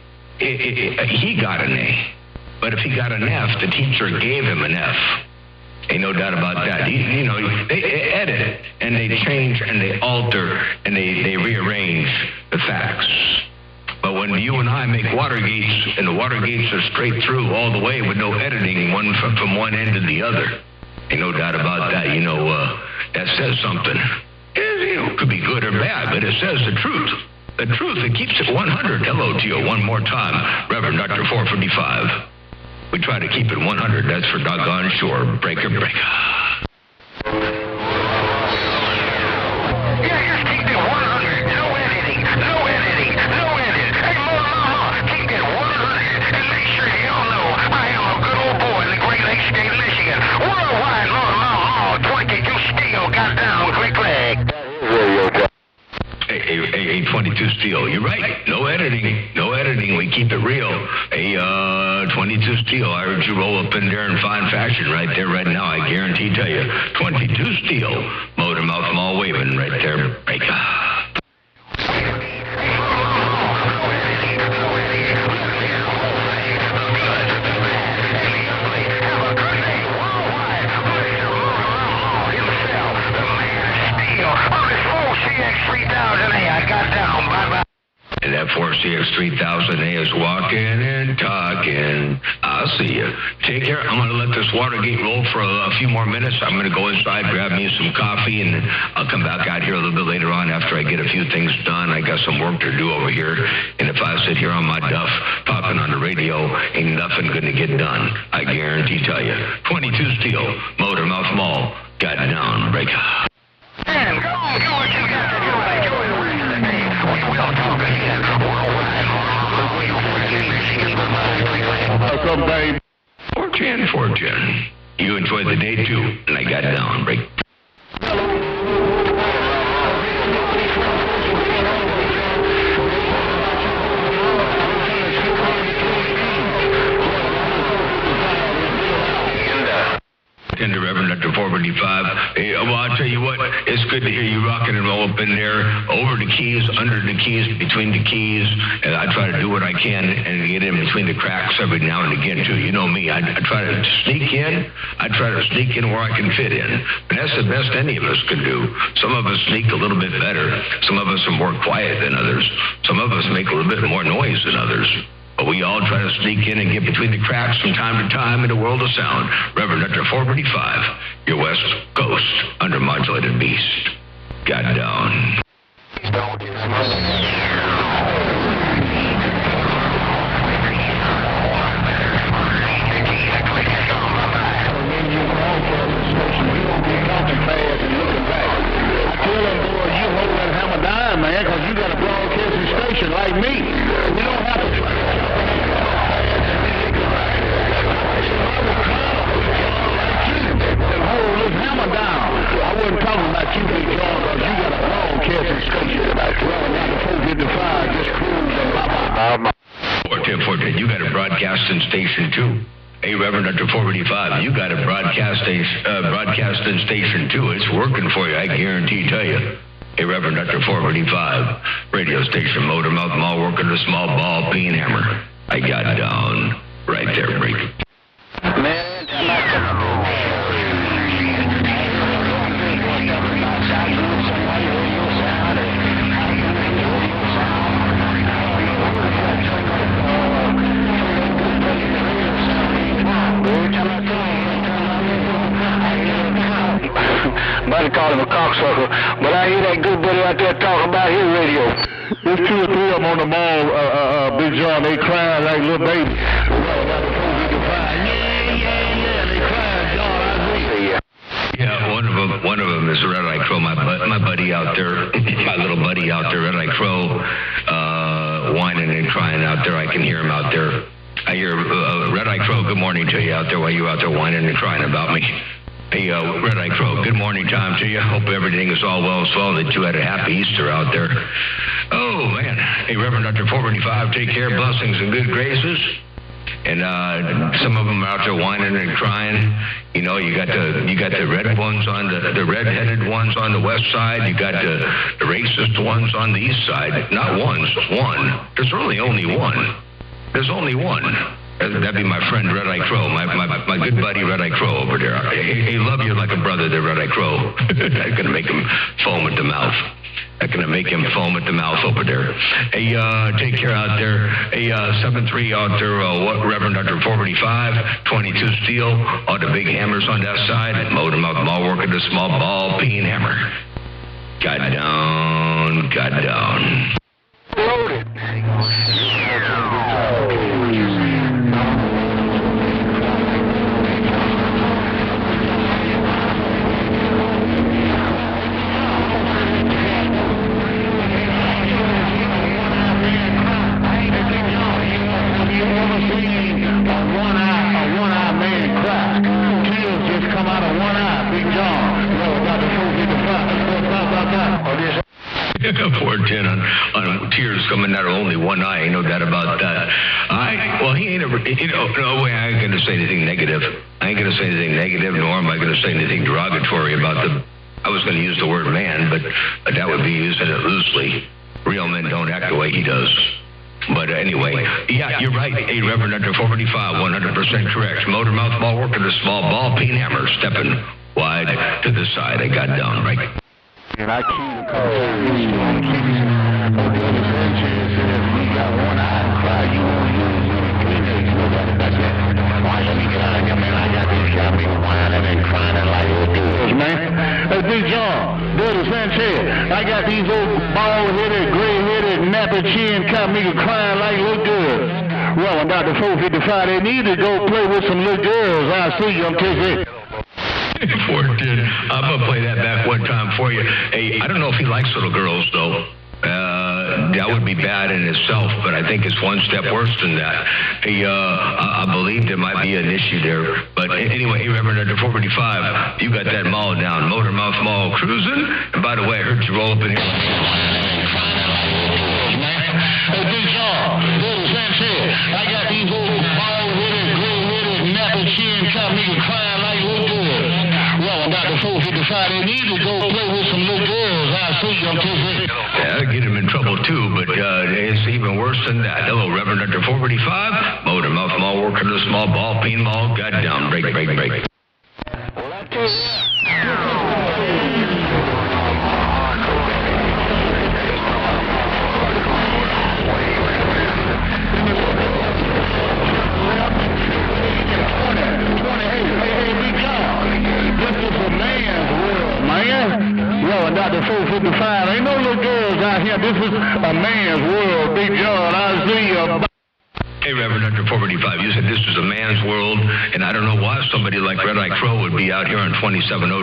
got an A. But if he got an F, the teacher gave him an F. Ain't no doubt about that. They edit, and they change, and they alter, and they rearrange the facts. But when you and I make Watergates, and the Watergates are straight through all the way with no editing from one end to the other, ain't no doubt about that. That says something. It could be good or bad, but it says the truth. The truth, it keeps it 100. Hello to you one more time, Reverend Dr. 455. We try to keep it 100. That's for doggone sure. Breaker. Hey, 22-STEEL, you're right. No editing. We keep it real. Hey, 22-STEEL, I heard you roll up in there in fine fashion right there, right now. I guarantee tell you. 22-STEEL, Motormouth Mall waving right there. Breaker. And that 4CX3000A is walking and talking. I'll see you. Take care. I'm going to let this Watergate roll for a few more minutes. I'm going to go inside, grab me some coffee, and I'll come back out here a little bit later on after I get a few things done. I got some work to do over here. And if I sit here on my duff talking on the radio, ain't nothing going to get done. I guarantee tell you. 22-STEEL, Motormouth Mall, got down, break. And go what you got to do. Enjoy the rest of the day. We will talk again. Welcome, babe. 410. You enjoyed the day too, and I got down, break. And the Reverend Dr. 455. Hey, well, I'll tell you what, it's good to hear you rocking and roll up in there, over the keys, under the keys, between the keys, and I try to do what I can and get in between the cracks every now and again, too. You know me, I try to sneak in. I try to sneak in where I can fit in. And that's the best any of us can do. Some of us sneak a little bit better. Some of us are more quiet than others. Some of us make a little bit more noise than others. But we all try to sneak in and get between the cracks from time to time in the world of sound. Reverend Dr. 455, your West Coast undermodulated beast. Got down. Man, because you got a broadcasting station like me. We don't have to. broadcasting station too. Hey, Reverend Dr. 485, you got a broadcasting station too. It's working for you, I guarantee tell you. Hey, Reverend Dr. 485, radio station, motor mouth, mall working the small ball, peen hammer. I got down right there, break. Man, buddy called him a cocksucker, but I hear that good buddy out there talking about his radio. There's 2 or 3 of them on the mall, Big John, they crying like little babies. Yeah, they crying, John, I agree. Yeah, one of them is Red Eye Crow, my buddy out there, my little buddy out there, Red Eye Crow, whining and crying out there. I can hear him out there. I hear Red Eye Crow, good morning to you out there while you out there whining and crying about me. Hey, Red Eye Crow, good morning time to you. Hope everything is all well as well, that you had a happy Easter out there. Oh, man. Hey, Reverend Dr. 485, take care, blessings and good graces. And some of them are out there whining and crying. You know, you got the red ones on the red-headed ones on the west side. You got the racist ones on the east side. Not ones, one. There's really only one. There's only one. That'd be my friend Red Eye Crow, my good buddy Red Eye Crow over there. He love you like a brother there, Red Eye Crow. That's gonna make him foam at the mouth. That's gonna make him foam at the mouth over there. Hey, take care out there. Hey, 7-3 out there, Reverend Dr. 485, 22 steel, all the big hammers on that side. Motor mouth, mall working the small ball, peen hammer. Got down. Loaded. One-eye man cry. Tears just come out of one eye. Big John. Got the 455. 410 on tears coming out of only one eye. No doubt about that. He ain't ever. No way. I ain't gonna say anything negative. Nor am I gonna say anything derogatory about the. I was gonna use the word man, but that would be using it loosely. Real men don't act the way he does. But anyway, yeah, you're right. Hey, Reverend Dr. 485, 100% correct. Motor mouth ball working the small ball, peen hammer, stepping wide to the side. I got down right. And I keep the call. We got one eye and cry. You that's it. Why let me get out of here, man? I got this guy me whining and crying like a dude, man. Hey, Big John, Billy Sanchez, I got these old bald-headed, gray-headed, nappy chin kind of niggas crying like little girls. Well, I'm Dr. 455. They need to go play with some little girls. I see you. I'm taking it. 410. I'm gonna play that back one time for you. Hey, I don't know if he likes little girls though. That would be bad in itself, but I think it's one step worse than that. Hey, I believe there might be an issue there. But anyway, hey, Reverend Dr. 455, you got that mall down, Motor Mouth Mall cruising. And by the way, I heard you roll up in here. Hey, Big John, Little Sanchez, I got these old bald-headed, gray-headed, nappy chin kind of niggas crying like little girls. Well, I'm Dr. 455. They need to go play with some little girls. I see you. I'm taking it. Yeah, I'll get him in trouble too, but it's even worse than that. Hello, Reverend Dr. 445, Motor Mouth Mall working the small ball, peen mall, got down, break. Well, I tell you Dr. 455. Ain't no little girls out here. This is a man's world, Big John. I see you. Hey, Reverend Dr. 455, you said this is a man's world, and I don't know why somebody like Red Eye Crow would be out here on 27025.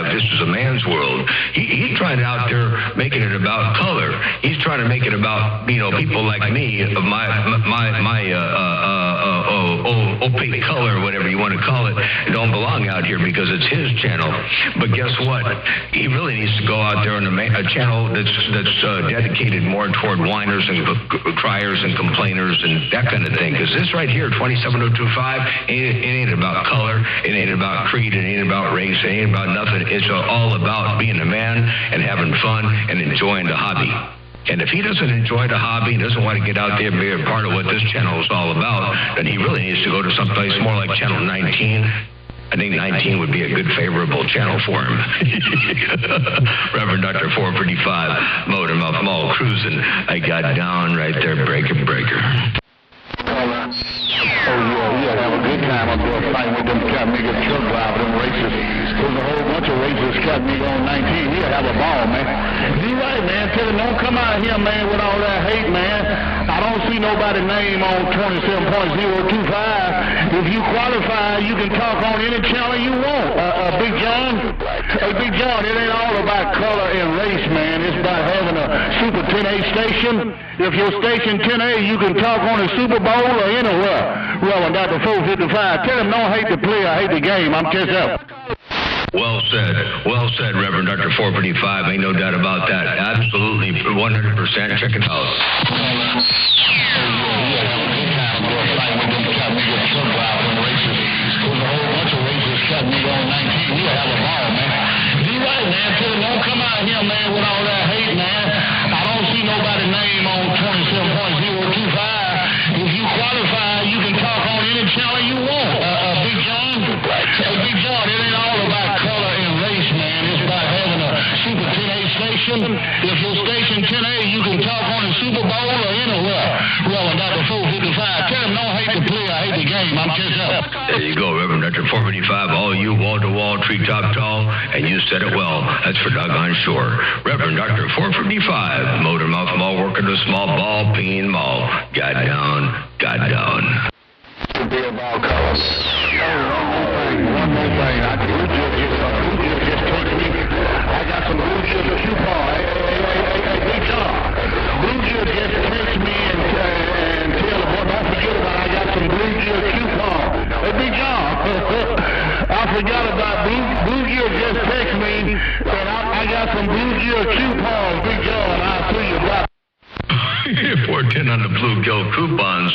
This is a man's world. He's trying to out there making it about color. He's trying to make it about, people like me, of my opaque color, whatever you want to call it, don't belong out here because it's his channel. But guess what? He really needs to go out there on a channel that's dedicated more toward whiners and criers and complainers and that kind of thing. Because this right here, 27025, it ain't about color, it ain't about creed, it ain't about race, it ain't about nothing. It's all about being a man and having fun and enjoying the hobby. And if he doesn't enjoy the hobby and doesn't want to get out there and be a part of what this channel is all about, then he really needs to go to someplace more like Channel 19. I think 19 would be a good favorable channel for him. Reverend Dr. 455, Motor Mouth Mall cruising. I got down right there, breaker. Oh, yeah, he'll have a good time up there fighting with them cat niggas, truck driver, them racers. There's a whole bunch of racers cat nigga on 19. He'll have a ball, man. You right, man. Tell him don't come out here, man, with all that hate, man. I don't see nobody's name on 27.025. If you qualify, you can talk on any channel you want. Big John? Hey, Big John, it ain't all about color and race, man. It's about having a Super 10A station. If you're station 10A, you can talk on the Super Bowl or anywhere. Reverend Dr. 455, tell him don't hate the player, hate the game. I'm just up. Well said, Reverend Dr. 455. Ain't no doubt about that. Absolutely, 100%. Check it out. Don't come out here, man, with all that hate, man. I don't see nobody's name on 27.025. If you qualify, you can talk on any channel you want. Big John? Hey, Big John, it ain't all about color and race, man. It's about having a Super 10A station. If you're station 10A, you can talk on the Super Bowl or anywhere. Reverend Dr. 455, tell him don't hate the player, hate the game. I'm just up. There you go, Reverend Dr. 455. All you wall-to-wall, treetop tall, and you said it well. That's for doggone sure. Reverend Dr. 455, Motor Mouth Mall, working the small ball, peen mall. Got down. Be about colors. One more thing. Blue Jill just texted me. I got some Blue Jill coupon. Hey, Big John. Blue Jill just texted me and tell the boy, don't forget about I got some Blue Jill coupon. Hey, Big John. I forgot about Blue Jill just texted me and I got some Blue Jill coupons. Big John, I'll see you about 410 on the Bluegill coupons.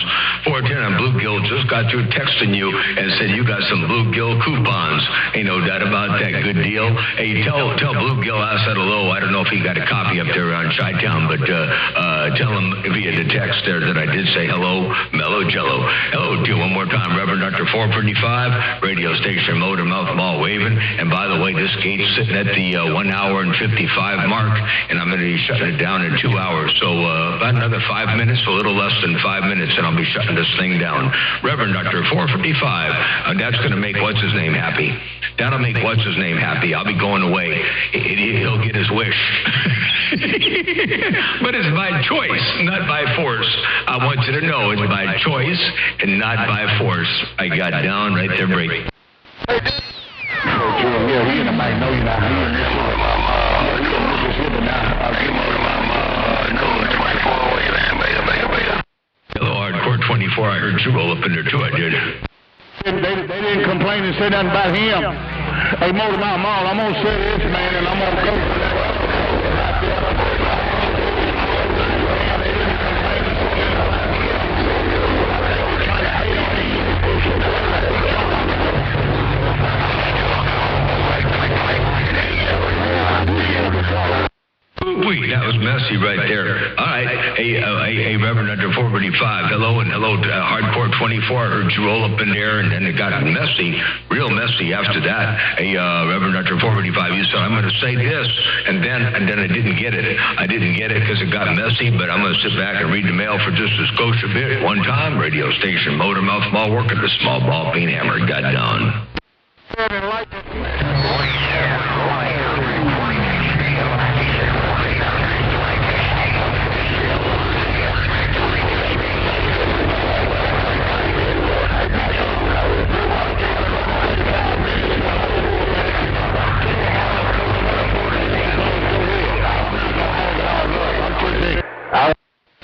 410 on Bluegill just got through texting you and said you got some Bluegill coupons. Ain't no doubt about that. Good deal. Hey, tell Bluegill I said hello. I don't know if he got a copy up there around Chi-Town, but tell him via the text there that I did say hello, Mellow Jello. Hello to you one more time, Reverend Dr. 455, radio station Motor Mouth Mall waving. And by the way, this gate's sitting at the 1 hour and 55 mark, and I'm going to be shutting it down in 2 hours. So about another 5 minutes, a little less than 5 minutes, and I'll be shutting this thing down. Reverend Dr. 455, that's going to make what's-his-name happy. That'll make what's-his-name happy. I'll be going away. He'll get his wish. But it's by choice, not by force. I want you to know it's by choice and not by force. I got down right there, break. Yeah, he in the mic. No, you're not. He in this one. Hello, Hardcore 24. I heard you roll up in there too. I did. They didn't complain and say nothing about him. Hey, Motor Mouth Mall, I'm gonna say this, man, and I'm gonna go. Wait, that was messy right there. All right. Hey, Reverend Dr. 455. Hello and hello to Hardcore 24. I heard you roll up in there, and then it got messy, real messy after that. Hey, Reverend Dr. 455, you said, I'm going to say this, and then I didn't get it. I didn't get it because it got messy, but I'm going to sit back and read the mail for just a skosh a bit. One time, radio station, Motor Mouth Mall, working the small ball, being hammered, got down.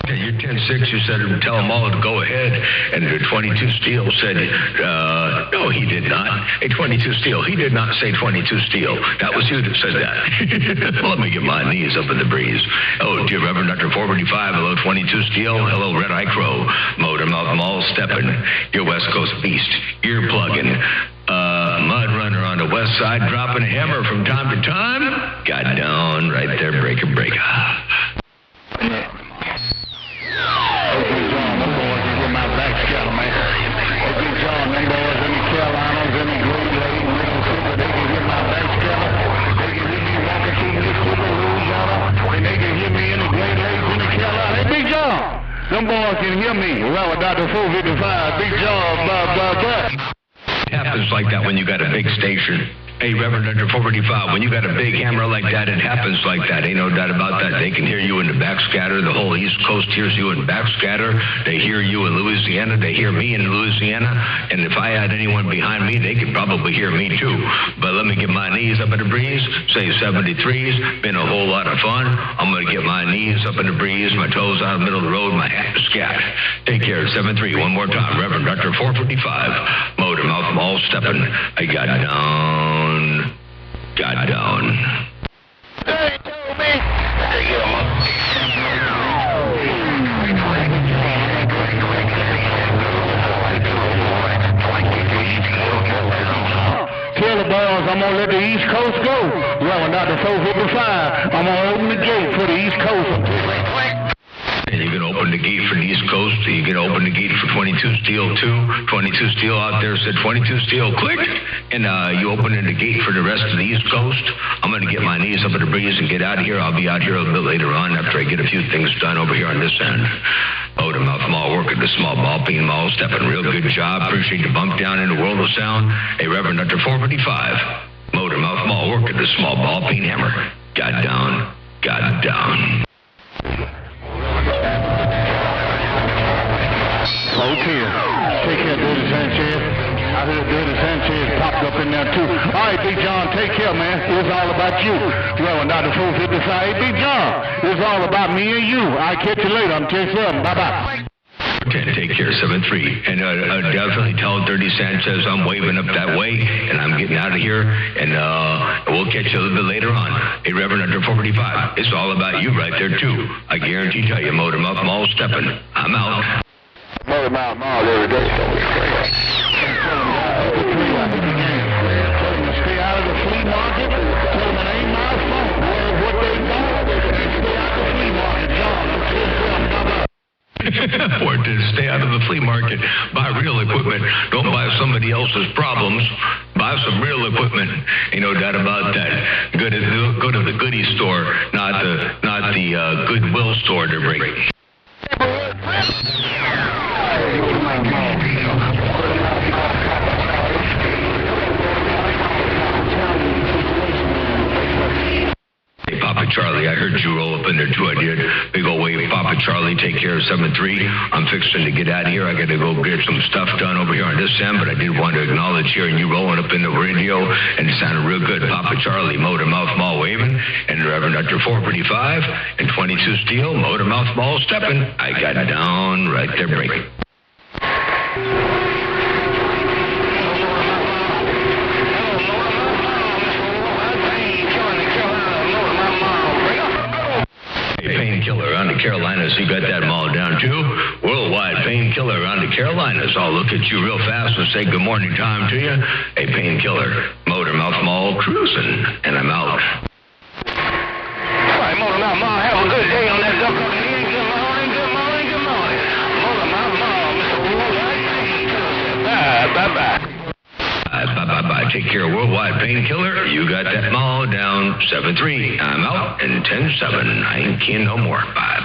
You're 10 10-6, you said tell them all to go ahead. And the 22 Steel said, no, he did not. Hey, 22 Steel, he did not say 22 Steel. That was you that said that. Let me get my knees up in the breeze. Oh, dear Reverend Dr. 455, hello, 22 Steel. Hello, Red Eye Crow. Motor Mouth Mall stepping. Your West Coast Beast. Ear plugging. Mud Runner on the west side dropping a hammer from time to time. Got down right there, breaker. Them boys can hear me. Well, Dr. 455, Big John, blah, blah, blah. It happens like that when you got a big station. Hey, Reverend Dr. 455, when you got a big hammer like that, it happens like that. Ain't no doubt about that. They can hear you in the backscatter. The whole East Coast hears you in backscatter. They hear you in Louisiana. They hear me in Louisiana. And if I had anyone behind me, they could probably hear me too. But let me get my knees up in the breeze. Say 73's. Been a whole lot of fun. I'm going to get my knees up in the breeze, my toes out in the middle of the road, my hat scat. Take care. 73. One more time. Reverend Dr. 455. Motor Mouth Mall stepping. I got down. Got down. Hey, told me. Hey, get him up. Tell the boys I'm gonna let the East Coast go. Well, Dr. 455, I'm gonna open the gate for the East Coast. And you can open the gate for the East Coast. You can open the gate for 22 Steel, too. 22 Steel out there said 22 Steel, click. And you open the gate for the rest of the East Coast. I'm going to get my knees up in the breeze and get out of here. I'll be out here a little bit later on after I get a few things done over here on this end. Motor Mouth Mall working the small ball peen mall, stepping real good job. Appreciate the bump down in the world of sound. Hey, Reverend Dr. 455. Motor Mouth Mall working the small ball peen hammer. Got down. Okay. Take care, Dirty Sanchez. I heard Dirty Sanchez popped up in there, too. All right, Big John, take care, man. It's all about you. Well, Dr. 455, hey, Big John, it's all about me and you. I'll catch you later. I'm 10-7. Bye-bye. Take care, 7-3. And definitely tell Dirty Sanchez I'm waving up that way, and I'm getting out of here, and we'll catch you a little bit later on. Hey, Reverend Dr. 455, it's all about you right there, too. I guarantee tell you, Motor Mouth Mall stepping. I'm out. Motor Mouth Mall every day, so it's great. Stay out of the flea market. Tell them it ain't my fault. What they want, stay out of the flea market. John, Or to stay out of the flea market. Buy real equipment. Don't buy somebody else's problems. Buy some real equipment. Ain't no doubt about that. Go to the goodie store, not the Goodwill store to break. Hey, Papa Charlie, I heard you roll up in there too. I did. Big old wave, Papa Charlie. Take care of 7-3. I'm fixing to get out of here. I got to go get some stuff done over here on this end, but I did want to acknowledge hearing you rolling up in the radio, and it sounded real good. Papa Charlie, Motor Mouth Mall waving, and Reverend Dr. 455 and 22 Steel, Motor Mouth Mall stepping. I got down right there breaking. Painkiller on the Carolinas, you got that mall down too? Worldwide Painkiller on the Carolinas. I'll look at you real fast and say good morning time to you. Hey, Painkiller, Motor Mouth Mall cruising, and I'm out. All right, Motor Mouth Mall, have a good day on that dump. Good morning. Motor Mouth Mall, Mr. Worldwide. Bye-bye. Bye-bye. Take care, Worldwide Painkiller. You got that mall down 7-3. I'm out and 10-7. I ain't keen no more. Bye.